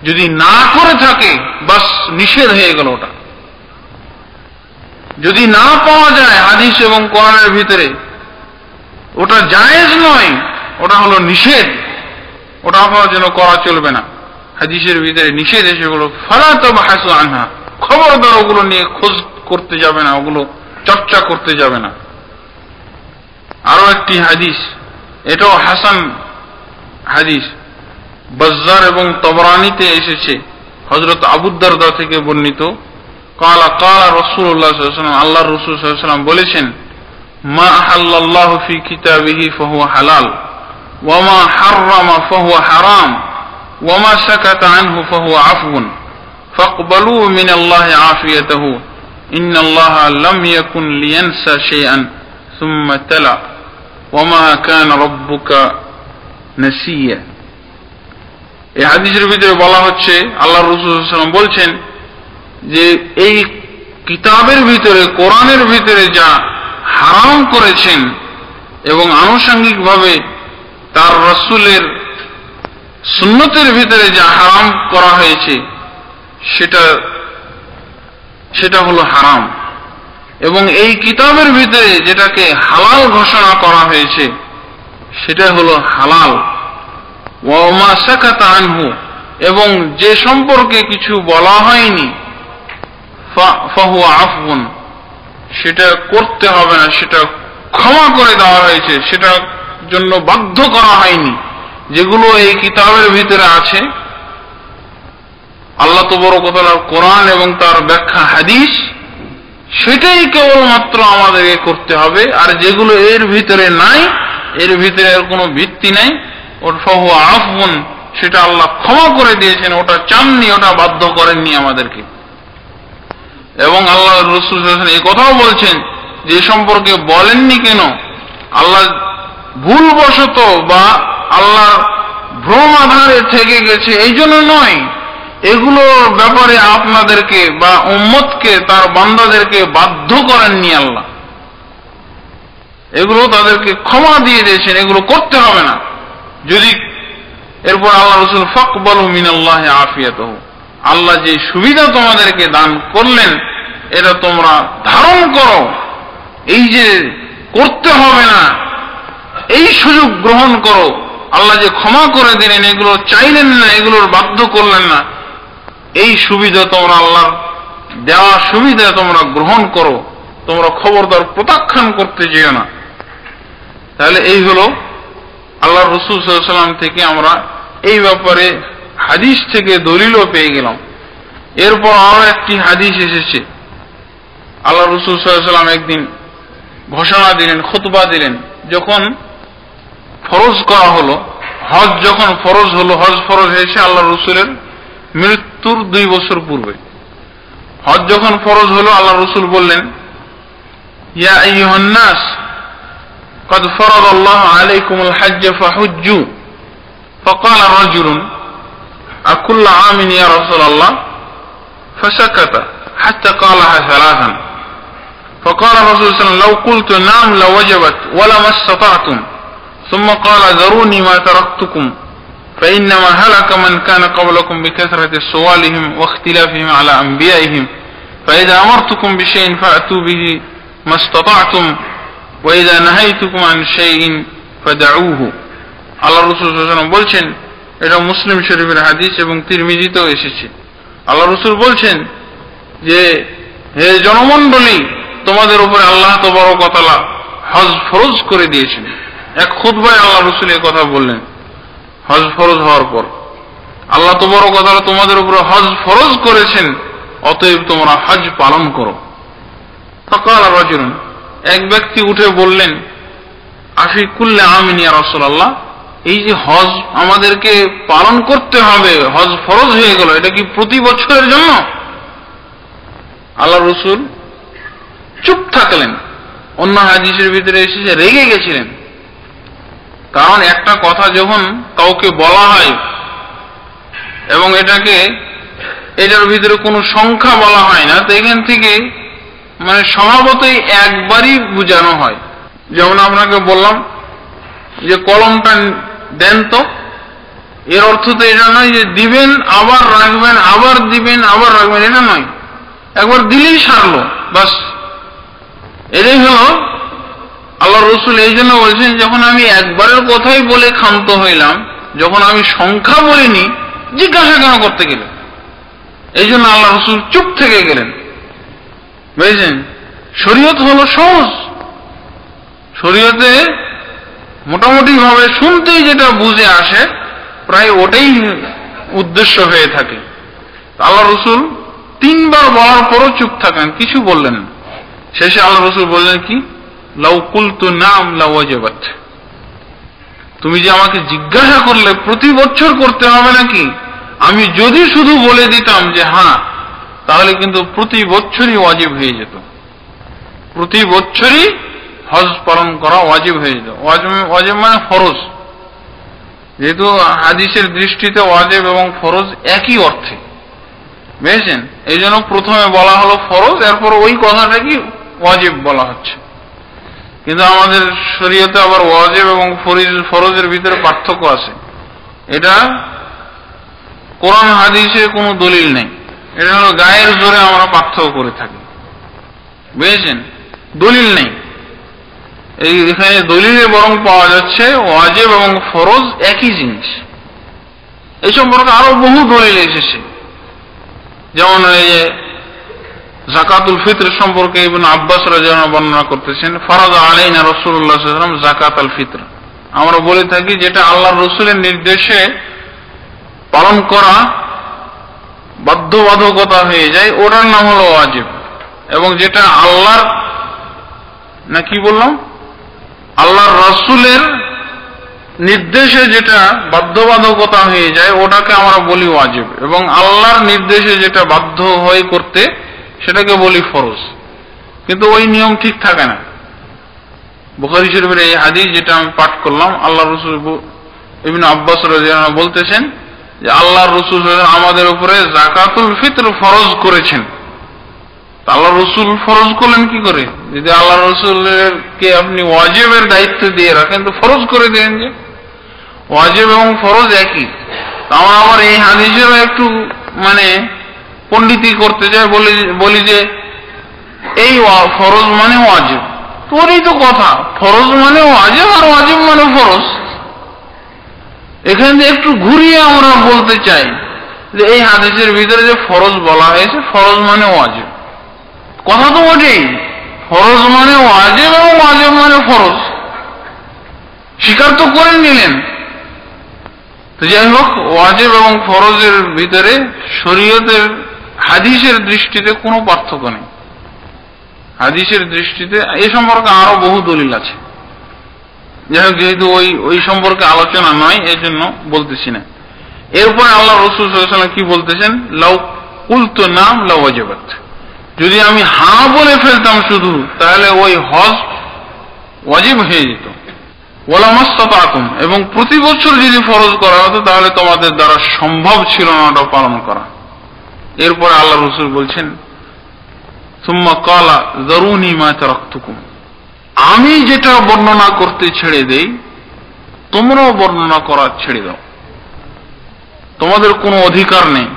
যদি না করে থাকে বাস নিষেধ হয়ে গেল ওটা। যদি না পাওয়া যায় হাদিস এবং কোরআনের ভিতরে, ওটা জায়েজ নয়, ওটা হলো নিষেধ, ওটা আপনার জন্য করা চলবে না। হাদিসের ভিতরে নিষেধ এসে গেল, ফালা তাবহাসু আনহা, খবরদার ওগুলো নিয়ে খোঁজ করতে যাবে না, ওগুলো চর্চা করতে যাবে না। আরো একটি হাদিস, এটাও হাসান হাদিস, বাজ্জার এবং তবরানীতে এসেছে, হযরত আবু দারদা থেকে বর্ণিত। قال قال رسول الله صلى الله عليه وسلم, আল্লাহর রাসূল সাল্লাল্লাহু আলাইহি ওয়াসাল্লাম বলেছেন, মা আহাল্লাল্লাহু ফি কিতাবিহি ফাহুয়া হালাল ওয়া মা হাররামা ফাহুয়া হারাম ওয়া মা সাকাতা আনহু ফাহুয়া আফউন ফাকবালু মিনাল্লাহি আফিয়াতাহু ইন্নাল্লাহা লাম ইয়াকুন লিয়ানসা শাইআন সুম্মা তালা ওয়া মা কানা রাব্বুকা নাসিয়া। এই হাদিসের ভিতরে বলা হচ্ছে আল্লাহর রাসূল সাল্লাল্লাহু আলাইহি ওয়াসাল্লাম বলছেন যে এই কিতাবের ভিতরে, কোরআনের ভিতরে যা হারাম করেছেন এবং আনুষঙ্গিকভাবে তার রাসূলের সুন্নতের ভিতরে যা হারাম করা হয়েছে সেটা হলো হারাম, এবং এই কিতাবের ভিতরে যেটাকে হালাল ঘোষণা করা হয়েছে সেটা হলো হালাল। ওয়া মা সাকাতা আনহু, এবং যে সম্পর্কে কিছু বলা হয়নি, ফাহুয়া আফউন, সেটা করতে হবে না, সেটা ক্ষমা করে দেওয়া হয়েছে, সেটার জন্য বাধ্য করা হয়নি। যেগুলো এই কিতাবের ভিতরে আছে, আল্লাহ তাবারক ওয়া তাআলার কোরআন এবং তার ব্যাখ্যা হাদিস, সেটাই কেবলমাত্র আমাদেরকে করতে হবে। আর যেগুলো এর ভিতরে নাই, এর ভিতরে কোনো ভিত্তি নাই, ওর ফাহুয়া আফউন, সেটা আল্লাহ ক্ষমা করে দিয়েছেন, ওটা চাননি, ওটা বাধ্য করেননি আমাদেরকে। এবং আল্লাহ রাসূল সাল্লাল্লাহু আলাইহি ওয়াসাল্লাম এই কথাও বলছেন যে সম্পর্কে বলেননি কেন, আল্লাহ ভুলবশত বা আল্লাহর ভ্রম আধারে থেকে গেছে এই জন্য নয়, এগুলোর ব্যাপারে আপনাদেরকে বা উম্মতকে, তার বান্দাদেরকে বাধ্য করেননি আল্লাহ, এগুলো তাদেরকে ক্ষমা দিয়ে দিয়েছেন, এগুলো করতে হবে না। যদি এরপর আল্লাহ রাসূল ফাকবালু মিনাল্লাহি আফিয়াতাহু, আল্লাহ যে সুবিধা তোমাদেরকে দান করলেন এটা তোমরা ধারণ করো, এই যে করতে হবে না এই সুযোগ গ্রহণ করো। আল্লাহ যে ক্ষমা করে দিলেন, এগুলো চাইলেন না, এগুলোর বাধ্য করলেন না, এই সুবিধা তোমরা আল্লাহর দেওয়া সুবিধা তোমরা গ্রহণ করো, তোমরা খবরদার প্রত্যাখ্যান করতে যেও না। তাহলে এই হলো আল্লাহ রাসূল সাল্লাল্লাহু আলাইহি ওয়াসাল্লাম থেকে আমরা এই ব্যাপারে হাদিস থেকে দলিলও পেয়ে গেলাম। এরপর আরো একটি হাদিস এসেছে, আল্লাহ রাসূল সাল্লাল্লাহু আলাইহি ওয়াসাল্লাম একদিন ঘোষণা দিলেন, খুতবা দিলেন, যখন ফরজ করা হলো, হজ যখন ফরজ হলো, হজ ফরজ হয়েছে আল্লাহ রাসূলের মৃত্যুর 2 বছর পূর্বে। হজ যখন ফরজ হলো আল্লাহ রাসূল বললেন, ইয়া আইয়ুহান নাস قد فرض الله عليكم الحج فحجوا فقال رجل أكل عام يا رسول الله فسكت حتى قالها 3 فقال الرسول صلى الله عليه وسلم لو قلت نعم لوجبت ولما استطعتم ثم قال ذروني ما تركتكم فإنما هلك من كان قبلكم بكثرة سؤالهم واختلافهم على أنبيائهم فإذا أمرتكم بشيء فأتوا به ما استطعتم وإذا نهيتكم عن شيء فدعوه। আল্লাহ রাসূল সাল্লাল্লাহু আলাইহি ওয়াসাল্লাম বলছেন, এটা মুসলিম শরীফের হাদিস এবং তিরমিজিতেও এসেছে। আল্লাহ রাসূল বলছেন যে হে জনমণ্ডলী, তোমাদের উপরে আল্লাহ তাবারক ওয়া তাআলা হজ ফরজ করে দিয়েছেন। এক খুতবায় আল্লাহ রাসূল এই কথা বললেন হজ ফরজ হওয়ার পর, আল্লাহ তাবারক ওয়া তাআলা তোমাদের উপরে হজ ফরজ করেছেন, অতএব তোমরা হজ পালন করো। ফাকাল রাজুলুন, এক ব্যক্তি উঠে বললেন, আফি কুল্লি আমিন ইয়া রাসূলুল্লাহ, এই যে হজ আমাদেরকে পালন করতে হবে, হজ ফরজ হয়ে গেল, এটা কি প্রতি বছরের জন্য? আল্লাহ রাসূল চুপ থাকলেন। অন্য হাদিসের ভিতরে এসেছে রেগে গেছিলেন, কারণ একটা কথা যখন কাউকে বলা হয় এবং এটার ভিতরে কোনো সংখ্যা বলা হয় না, তো এখান থেকে মানে স্বভাবতই একবারই বুঝানো হয়। যেমন আপনাকে বললাম যে কলমটা দেন, তো এর অর্থ তো এটা নয় যে দিবেন আবার রাখবেন, আবার দিবেন আবার রাখবেন, এটা নয়, একবার দিলেই সারলো, বাস। এটাই হলো আল্লাহ রাসূল এই জন্য বলছেন, যখন আমি একবারের কথাই বলে ক্ষান্ত হইলাম, যখন আমি সংখ্যা বলিনি, জিজ্ঞাসা কেন করতে গেলে? এই জন্য আল্লাহ রাসূল চুপ থেকে গেলেন। বুঝলেন, শরীয়ত হলো সহজ, শরীয়তে মোটামুটি ভাবে শুনতেই যেটা বুঝে আসে প্রায় ওটাই উদ্দেশ্য হয়ে থাকে। আল্লাহ রাসূল 3 বার বলার পরও চুপ থাকেন, কিছু বললেন না। শেষে আল্লাহ রাসূল বললেন কি, লাউ কুলতু নাম লাওয়াজাবাত, তুমি যে আমাকে জিজ্ঞাসা করলে প্রতি বছর করতে হবে নাকি, আমি যদি শুধু বলে দিতাম যে হ্যাঁ, তাহলে কিন্তু প্রতি বছরই ওয়াজিব হয়ে যেত, প্রতি বছরই হজ পালন করা ওয়াজিব হয়ে যেত। ওয়াজিব মানে ফরজ, যেহেতু হাদিসের দৃষ্টিতে ওয়াজিব এবং ফরজ একই অর্থে, বুঝেছেন, এই জন্য প্রথমে বলা হলো ফরজ, এরপর ওই কথাটা কি ওয়াজিব বলা হচ্ছে। কিন্তু আমাদের শরীয়তে আবার ওয়াজিব এবং ফরজের ভিতরে পার্থক্য আছে। এটা কোরআন হাদিসে কোনো দলিল নেই, এটা হলো গায়ের জোরে আমরা পার্থক্য করে থাকি, বুঝেছেন, দলিল নেই। এখানে দলিলে বরং পাওয়া যাচ্ছে ওয়াজিব এবং ফরজ একই জিনিস। এই সম্পর্কে আরো বহু দলিল এসেছে, যেমন এই যে যাকাতুল ফিতর সম্পর্কে ইবনে আব্বাস রাদিয়াল্লাহু আনহু বর্ণনা করতেছেন, ফারাদা আলাইনা রাসূলুল্লাহ সাল্লাল্লাহু আলাইহি ওয়াসাল্লাম যাকাতুল ফিতর। আমরা বলে থাকি যেটা আল্লাহর রাসূলের নির্দেশে পালন করা বাধ্যবাধকতা হয়ে যায়, ওটার নাম হলো ওয়াজিব। এবং যেটা আল্লাহর না কি বললাম, আল্লাহর রাসূলের নির্দেশে যেটা বাধ্যবাধকতা হয়ে যায় ওটাকে আমরা বলি ওয়াজিব, এবং আল্লাহর নির্দেশে যেটা বাধ্য হয়ে করতে সেটাকে বলি ফরজ। কিন্তু ওই নিয়ম ঠিক থাকে না। বুখারী শরীফের এই হাদিস যেটা আমি পাঠ করলাম, আল্লাহ রাসূল ইবনে আব্বাস রাদিয়াল্লাহু আনহু বলতেছেন যে আল্লাহর রাসূল আমাদের উপরে যাকাতুল ফিতর ফরজ করেছেন। আল্লাহ রাসূল ফরজ করলেন কি করে? যদি আল্লাহ রাসূলকে আপনি ওয়াজিবের দায়িত্ব দিয়ে রাখেন তো ফরজ করে দিলেন যে ওয়াজিব এবং ফরজ একই। আমরা আবার এই হাদিসেরও একটু পণ্ডিতি করতে যাই, বলি যে এই ফরজ মানে ওয়াজিব, তোরই তো কথা, ফরজ মানে ওয়াজিব আর ওয়াজিব মানে ফরজ। এখানে একটু ঘুরিয়ে আমরা বলতে চাই যে এই হাদিসের ভিতরে যে ফরজ বলা হয়েছে, ফরজ মানে ওয়াজিব, কথা তো ওটাই, ফরজ মানে ওয়াজিব এবং ওয়াজিব মানে ফরজ, স্বীকার তো করে নিলেন। তো যাই হোক, ওয়াজিব এবং ফরজের ভিতরে শরীয়তের হাদিসের দৃষ্টিতে কোনো পার্থক্য নেই। হাদিসের দৃষ্টিতে এ সম্পর্কে আরো বহু দলিল আছে। যাই হোক, যেহেতু ওই সম্পর্কে আলোচনা নয়, এই জন্য বলতেছি না। এরপরে আল্লাহ রাসূল সাল্লাল্লাহু আলাইহি ওয়াসাল্লাম কি বলতেছেন, লাউ কুলতু নাম লাউ ওয়াজাবাত, যদি আমি হ্যাঁ বলে ফেলতাম শুধু, তাহলে ওই হজ ওয়াজিব হয়ে যেত। ওয়ালা মাসতাতাতুম, এবং প্রতি বছর যদি ফরজ করা হতো তাহলে তোমাদের দ্বারা সম্ভব ছিল না ওটা পালন করা। এরপরে আল্লাহ রাসূল বলছেন, সুম্মা ক্বালা যারুনি মা তারাকতুকুম, আমি যেটা বর্ণনা করতে ছেড়ে দেই তোমরাও বর্ণনা করা ছেড়ে দাও, তোমাদের কোনো অধিকার নেই,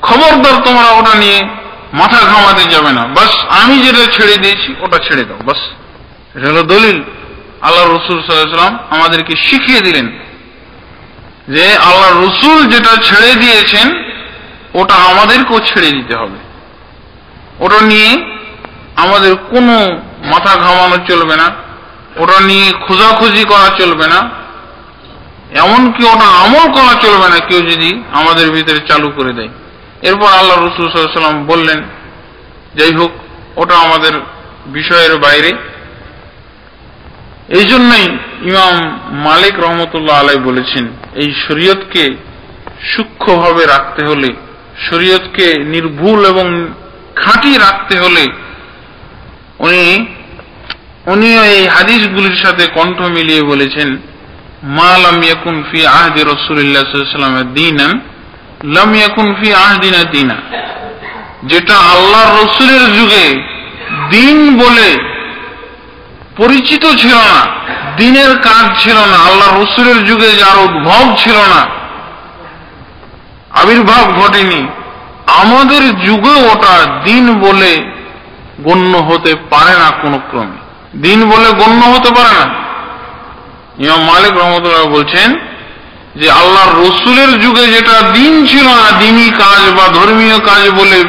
খবরদার তোমরা ওটা নিয়ে মাথা ঘামাতে যাবে না, বাস আমি যেটা ছেড়ে দিয়েছি ওটা ছেড়ে দাও, বাস। এটা হলো দলিল। আল্লাহ রাসূল সাল্লাল্লাহু আলাইহি ওয়াসাল্লাম আমাদেরকে শিখিয়ে দিলেন যে আল্লাহ রাসূল যেটা ছেড়ে দিয়েছেন ওটা আমাদেরকেও ছেড়ে দিতে হবে, ওটা নিয়ে আমাদের কোনো মাথা ঘামানো চলবে না, ওটা নিয়ে খোঁজাখুঁজি করা চলবে না, এমনকি ওটা আমল করা চলবে না কেউ যদি আমাদের ভিতরে চালু করে দেয়। এরপর আল্লাহ রাসূল সাল্লাল্লাহু আলাইহি ওয়াসাল্লাম বললেন, যাই হোক ওটা আমাদের বিষয়ের বাইরে। এই জন্যই ইমাম মালিক রহমতুল্লাহ আলাইহি বলেছেন, এই শরীয়তকে সূক্ষ্মভাবে রাখতে হলে, শরীয়তকে নির্ভুল এবং খাঁটি রাখতে হলে উনি এই হাদিসগুলির সাথে কণ্ঠ মিলিয়ে বলেছেন, মা লাম ইয়াকুন ফি আহদি রাসূলিল্লাহ সাল্লাল্লাহু আলাইহি ওয়াসাল্লাম দীনান লাম ইয়াকুন ফি আহদিনা দীনা, যেটা আল্লাহর রাসূলের যুগে দিন বলে পরিচিত ছিল না, দিনের কাজ ছিল না, আল্লাহর রাসূলের যুগে যার উদ্ভব ছিল না, আবির্ভাব ঘটেনি, আমাদের যুগে ওটা দিন বলে গণ্য হতে পারে না, কোন ক্রমে দিন বলে গণ্য হতে পারে না। ইমাম মালিক রহমতুল্লাহ বলছেন যে আল্লাহর রাসূলের যুগে যেটা দিন ছিল না, দিনী কাজ বা ধর্মীয় কাজ বলে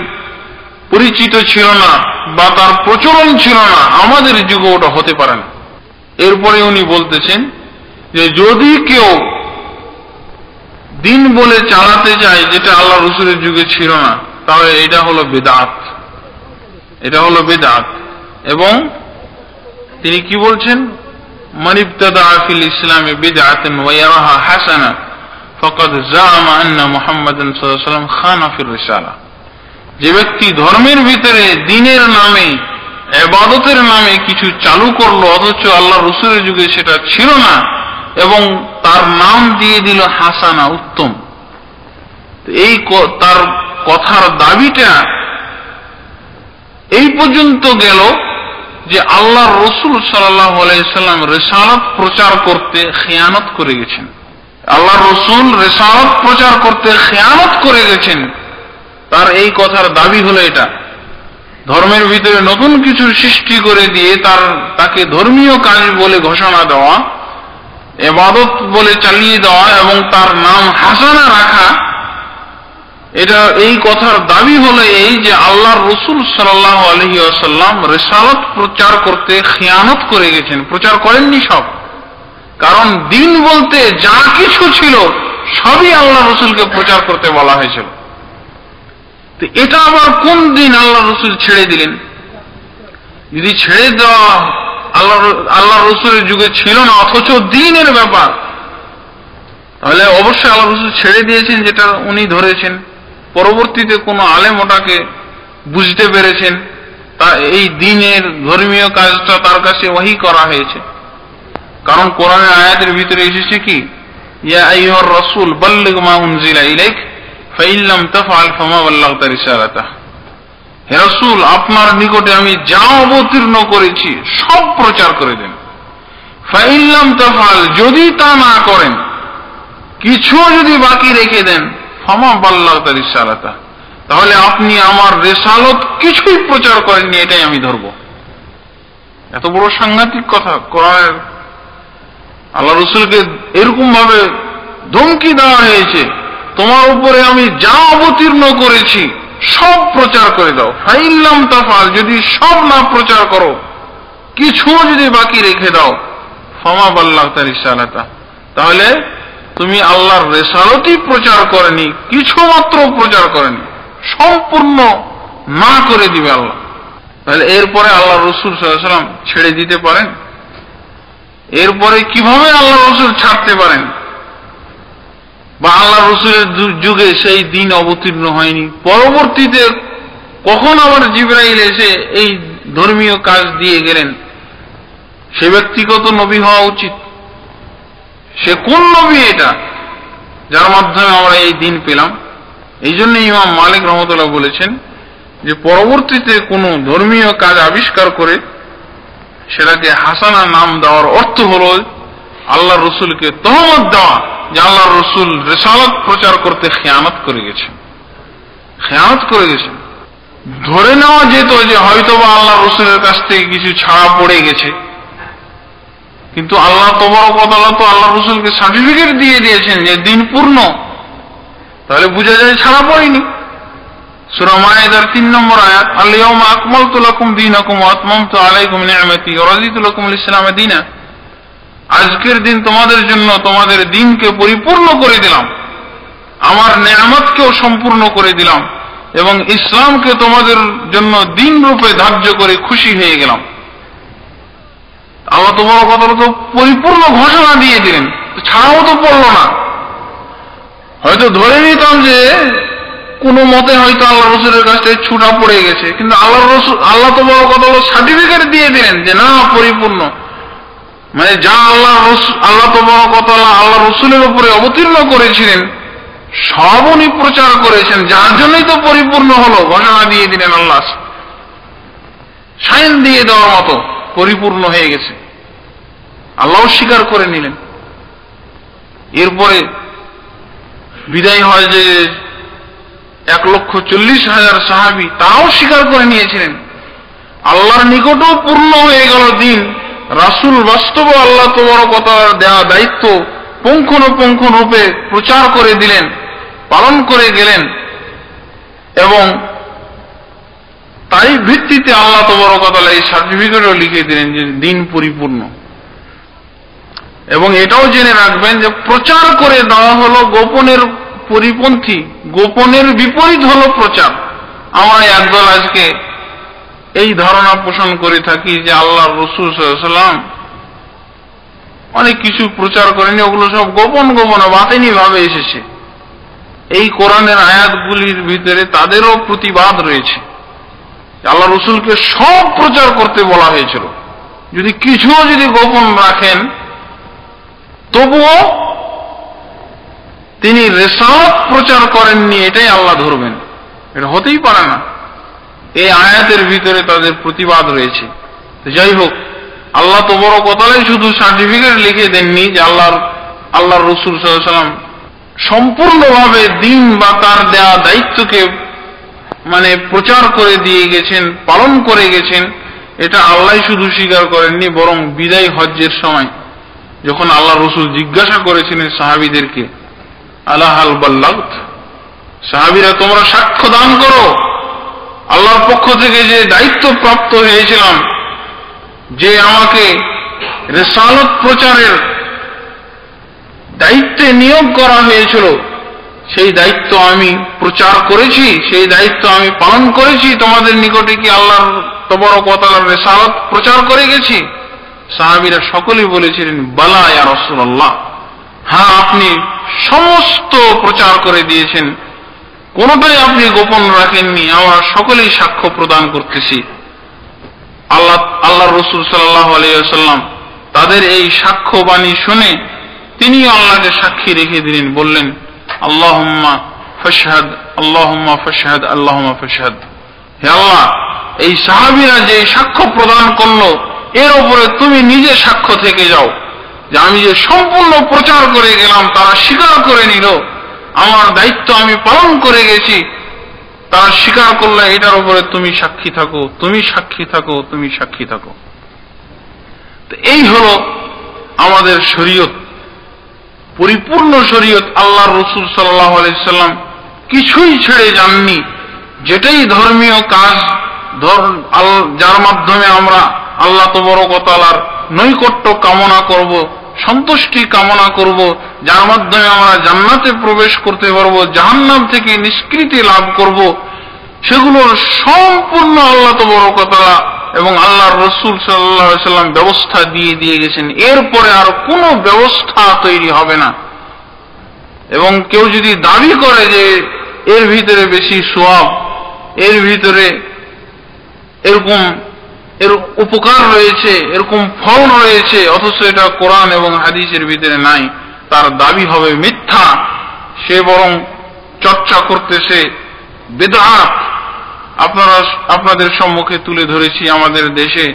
পরিচিত ছিল না বা তার প্রচলন ছিল না, আমাদের যুগে ওটা হতে পারে না। এরপরে উনি বলতেছেন যে যদি কেউ দিন বলে চালাতে চায় যেটা আল্লাহ রাসূলের যুগে ছিল না, তাহলে এটা হলো বিদআত, এটা হলো বিদআত। এবং তিনি কি বলছেন, মান ইবতাদা ফিল ইসলামি বিদআতান ওয়া ইয়ারাহা হাসানা ফাকাদ জাআমা আন্না মুহাম্মাদান সাল্লাল্লাহু আলাইহি ওয়াসাল্লাম খানা ফির রিসালা, যে ব্যক্তি ধর্মের ভিতরে দিনের নামে, ইবাদতের নামে কিছু চালু করলো অথচ আল্লাহ রাসূলের যুগে সেটা ছিল না এবং তার নাম দিয়ে দিল হাসানা, উত্তম, এই তার কথার দাবিটা এই পর্যন্ত গেল যে আল্লাহর রাসূল সাল্লাল্লাহু আলাইহি ওয়াসাল্লাম রিসালাত প্রচার করতে খিয়ানত করে গেছেন, আল্লাহর রাসূল রিসালাত প্রচার করতে খিয়ানত করে গেছেন। তার এই কথার দাবি হলো এটা, ধর্মের ভিতরে নতুন কিছু সৃষ্টি করে দিয়ে তাকে ধর্মীয় কাজ বলে ঘোষণা দেওয়া, ইবাদত বলে চালিয়ে দেওয়া এবং তার নাম হাসানা রাখা, এটা এই কথার দাবি হলো এই যে আল্লাহর রাসূল সাল্লাল্লাহু আলাইহি ওয়াসাল্লাম রিসালাত প্রচার করতে খিয়ানত করে গেছেন, প্রচার করেননি সব। কারণ দিন বলতে যা কিছু ছিল সবই আল্লাহ রাসূলকে প্রচার করতে বলা হয়েছিল। তো এটা আবার কোন দিন আল্লাহ রাসূল ছেড়ে দিলেন? যদি ছেড়ে দেওয়া আল্লাহ রাসূলের যুগে ছিল না অথচ দিনের ব্যাপার, তাহলে অবশ্যই আল্লাহ রাসূল ছেড়ে দিয়েছেন যেটা উনি ধরেছেন, পরবর্তীতে কোন আলেম ওটাকে বুঝতে পেরেছেন, তা এই দিনের ধর্মীয় কাজটা তার কাছে ওহী করা হয়েছে। কারণ কোরআনের আয়াতের ভিতরে এসেছে কি, ইয়া আইয়ুহার রাসূল বাল্লিগ মা উনজিলা ইলাইক ফাইন লাম তাফআল ফামা বাল্লাগতা রিসালাতাহ, হে রাসূল আপনার নিকটে আমি যা অবতীর্ণ করেছি সব প্রচার করে দেন। ফাইন লাম তাফআল, যদি তা না করেন কিছু যদি বাকি রেখে দেন ফামা বাল্লাগতা রিসালাতা, তাহলে আপনি আমার রেসালত কিছুই প্রচার করেননি, এটাই আমি ধরব। এত বড় সাংঘাতিক কথা কোরআনের। আল্লাহ রসুলকে এরকম ভাবে ধমকি দেওয়া হয়েছে, তোমার উপরে আমি যা অবতীর্ণ করেছি সব প্রচার করে দাও। ফাইল্লাম তাফাল, যদি সব না প্রচার করো, কিছু যদি বাকি রেখে দাও, ফামা বাল্লাগতা রিসালাতা, তাহলে তুমি আল্লাহর রেসালতই প্রচার করেনি, কিছু মাত্র প্রচার করেনি, সম্পূর্ণ না করে দিবে আল্লাহ। তাহলে এরপরে আল্লাহ রসুল সাল্লাল্লাহু আলাইহি ওয়াসাল্লাম ছেড়ে দিতে পারেন? এরপরে কিভাবে আল্লাহ রসুল ছাড়তে পারেন? বা আল্লাহ রসুলের যুগে সেই দিন অবতীর্ণ হয়নি, পরবর্তীতে কখন আবার জিবরাইল এসে এই ধর্মীয় কাজ দিয়ে গেলেন? সে ব্যক্তিগত নবী হওয়া উচিত। সে কোন নবী এটা, যার মাধ্যমে আমরা এই দিন পেলাম? এই জন্য ইমাম মালিক রহমতুল্লাহ বলেছেন যে পরবর্তীতে কোনো ধর্মীয় কাজ আবিষ্কার করে সেটাকে হাসানা নাম দেওয়ার অর্থ হল আল্লাহ রসুলকে তহমত দেওয়া যে আল্লাহ রসুল রিসালাত প্রচার করতে খেয়ানত করে গেছেন, খেয়ানত করে গেছেন। ধরে নেওয়া যেত যে হয়তোবা আল্লাহ রসুলের কাছ থেকে কিছু ছাড়া পড়ে গেছে, কিন্তু আল্লাহ তবারক ওয়া তাআলা তো আল্লাহ রসুলকে সার্টিফিকেট দিয়ে দিয়েছেন যে দিন পূর্ণ, তাহলে বোঝা যায় ছাড়া পড়েনি। সূরা মায়েদার 3 নম্বর আয়াত, আল-ইয়াওমা আকমালতু লাকুম দীনাকুম ওয়া আতমামতু আলাইকুম নি'মাতি ওয়া রাদিতু লাকুমুল ইসলাম দীনা, আজকের দিন তোমাদের জন্য তোমাদের দিনকে পরিপূর্ণ করে দিলাম, আমার নেয়ামতকেও সম্পূর্ণ করে দিলাম এবং ইসলামকে তোমাদের জন্য দিন রূপে ধার্য করে খুশি হয়ে গেলাম। আল্লাহ তোমার কথা তো পরিপূর্ণ ঘোষণা দিয়ে দিলেন, ছাড়াও তো পড়লো না। হয়তো ধরে নিতাম যে কোন মতে হয়তো আল্লাহ রসুলের কাছ থেকে ছুটা পড়ে গেছে, কিন্তু আল্লাহ তো বড় কথা হলো সার্টিফিকেট দিয়ে দিলেন যে না, পরিপূর্ণ। মানে যা আল্লাহ তো বড় কথা আল্লাহ রসুলের উপরে অবতীর্ণ করেছিলেন সব উনি প্রচার করেছেন, যার জন্যই তো পরিপূর্ণ হলো। ঘোষণা দিয়ে দিলেন আল্লাহ, সাইন দিয়ে দেওয়ার মতো পরিপূর্ণ হয়ে গেছে, আল্লাহ স্বীকার করে নিলেন। এরপরে বিদায় হয় যে 1,40,000 সাহাবী, তাও স্বীকার করে নিয়েছিলেন। আল্লাহর নিকটও পূর্ণ হয়ে গেল দিন। রাসূল বাস্তব আল্লাহ তোমার কথা দেওয়া দায়িত্ব পুঙ্খানুপুঙ্খ রূপে প্রচার করে দিলেন, পালন করে গেলেন, এবং তাই ভিত্তিতে আল্লাহ তোমার কথা এই সার্টিফিকেটও লিখে দিলেন যে দিন পরিপূর্ণ। এবং এটাও জেনে রাখবেন যে প্রচার করে দেওয়া হলো গোপনের পরিপন্থী, গোপনের বিপরীত হলো প্রচার। আমরা একদল আজকে এই ধারণা পোষণ করে থাকি যে আল্লাহ রসুল সাল্লাল্লাহু আলাইহি ওয়াসাল্লাম অনেক কিছু প্রচার করেনি, ওগুলো সব গোপন গোপন বাতিনি ভাবে এসেছে। এই কোরআনের আয়াতগুলির ভিতরে তাদেরও প্রতিবাদ রয়েছে। আল্লাহ রসুলকে সব প্রচার করতে বলা হয়েছিল, যদি কিছুও যদি গোপন রাখেন তবুও তিনি রিসালাত প্রচার করেননি, এটাই আল্লাহ ধরবেন। এটা হতেই পারে না। এই আয়াতের ভিতরে তাদের প্রতিবাদ রয়েছে। যাই হোক, আল্লাহ তো বড় কথাই শুধু সার্টিফিকেট লিখে দেননি যে আল্লাহ রসুল সাল্লাল্লাহু আলাইহি ওয়াসাল্লাম সম্পূর্ণভাবে দিন বা তার দেওয়া দায়িত্বকে মানে প্রচার করে দিয়ে গেছেন, পালন করে গেছেন, এটা আল্লাহ শুধু স্বীকার করেননি, বরং বিদায় হজ্জের সময় যখন আল্লাহ রসুল জিজ্ঞাসা করেছিলেন সাহাবীদেরকে, আলা হাল বাল্লাগত, সাহাবীরা তোমরা সাক্ষ্য দান করো আল্লাহর পক্ষ থেকে যে দায়িত্ব প্রাপ্ত হয়েছিলাম, যে আমাকে রিসালাত প্রচারের দায়িত্বে নিয়োগ করা হয়েছিল, সেই দায়িত্ব আমি প্রচার করেছি, সেই দায়িত্ব আমি পালন করেছি। তোমাদের নিকটে কি আল্লাহর তবারক ওয়া তাআলার রিসালাত প্রচার করে গেছি? সাহাবীরা সকলেই বলেছিলেন, বালা ইয়া রাসূলুল্লাহ, হ্যাঁ আপনি সমস্ত প্রচার করে দিয়েছেন, কোনটাই আপনি গোপন রাখেননি, আমরা সকলেই সাক্ষ্য প্রদান করতেছি। আল্লাহ রসুল সাল্লাল্লাহু আলাইহি ওয়াসাল্লাম তাদের এই সাক্ষ্য বাণী শুনে তিনি আল্লাহকে সাক্ষী রেখে দিলেন, বললেন আল্লাহুম্মা ফাশহাদ, আল্লাহুম্মা ফাশহাদ, আল্লাহুম্মা ফাশহাদ। হে আল্লাহ, এই সাহাবীরা যে সাক্ষ্য প্রদান করলো এর উপরে তুমি নিজে সাক্ষ্য থেকে যাও যে আমি যে সম্পূর্ণ প্রচার করে গেলাম তারা স্বীকার করে নিল, আমার দায়িত্ব আমি পালন করে গেছি, তারা স্বীকার করলে এটার উপরে তুমি সাক্ষী থাকো, তুমি সাক্ষী থাকো, তুমি সাক্ষী থাকো। তো এই হলো আমাদের শরীয়ত, পরিপূর্ণ শরীয়ত। আল্লাহর রাসূল সাল্লাল্লাহু আলাইহি সাল্লাম কিছুই ছেড়ে যাননি। যেটাই ধর্মীয় কাজ, যার মাধ্যমে আমরা আল্লাহ তাবারক ওয়া তাআলার নৈকট্য কামনা করব, সন্তুষ্টি কামনা করব, যার মাধ্যমে আমরা জান্নাতে প্রবেশ করতে পারবো, জাহান্নাম থেকে নিষ্কৃতি লাভ করব, সেগুলোর সম্পূর্ণ আল্লাহ তাবারক ওয়া তাআলা এবং আল্লাহর রাসূল সাল্লাল্লাহু আলাইহি সাল্লাম ব্যবস্থা দিয়ে গেছেন। এরপরে আর কোনো ব্যবস্থা তৈরি হবে না। এবং কেউ যদি দাবি করে যে এর ভিতরে বেশি সওয়াব, এর ভিতরে এর উপকার রয়েছে, এরকম ফল রয়েছে, অথচ এটা কোরআন এবং হাদিসের ভিতরে নাই, তার দাবি হবে মিথ্যা। সে বরং চর্চা করতেছে বিদআত। আপনাদের সম্মুখে তুলে ধরেছি আমাদের দেশে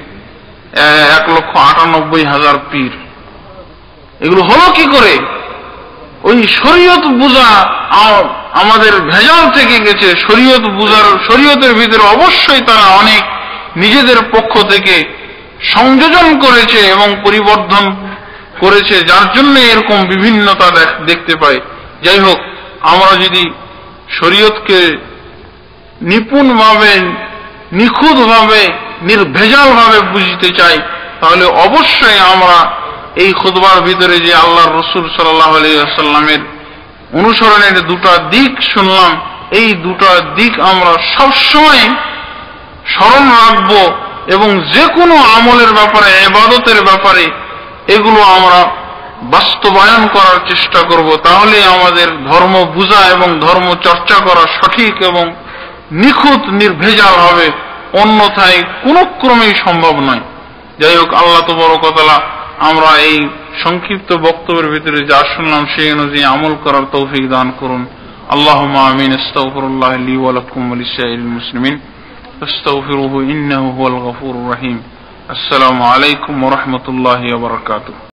1,98,000 পীর। এগুলো হলো কি করে? ওই শরীয়ত বুঝা আমাদের ভেজাল থেকে গেছে। শরীয়তের ভিতরে অবশ্যই তারা অনেক নিজেদের পক্ষ থেকে সংযোজন করেছে এবং পরিবর্ধন করেছে, যার জন্য এরকম বিভিন্নতা দেখতে পাই। যাই হোক, আমরা যদি শরীয়তকে নিপুণভাবে, নিখুঁতভাবে, নির্ভেজালভাবে বুঝতে চাই, তাহলে অবশ্যই আমরা এই খুতবার ভিতরে যে আল্লাহর রাসূল সাল্লাল্লাহু আলাইহি ওয়াসাল্লামের অনুসরণের দুটা দিক শুনলাম, এই দুটা দিক আমরা সবসময় স্মরণ রাখব এবং যে কোনো আমলের ব্যাপারে, ইবাদতের ব্যাপারে এগুলো আমরা বাস্তবায়ন করার চেষ্টা করব। তাহলে আমাদের ধর্ম বুঝা এবং ধর্ম চর্চা করা সঠিক এবং নিখুঁত, নির্ভেজাল হবে, অন্যথায় কোনো ক্রমেই সম্ভব নয়। যাই হোক, আল্লাহ তাবারক ওয়া তাআলা আমরা এই সংক্ষিপ্ত বক্তব্যের ভিতরে যা শুনলাম সেই অনুযায়ী আমল করার তৌফিক দান করুন। আল্লাহুম্মা আমিন। আস্তাগফিরুল্লাহ লি ওয়া লাকুম ওয়া লিসাইরিল মুসলিমিন ফাস্তাগফিরুহু ইন্নাহু হুয়াল গফুরুর রহিম। আসসালামু আলাইকুম ওয়া রাহমাতুল্লাহি ওয়া বারাকাতুহু।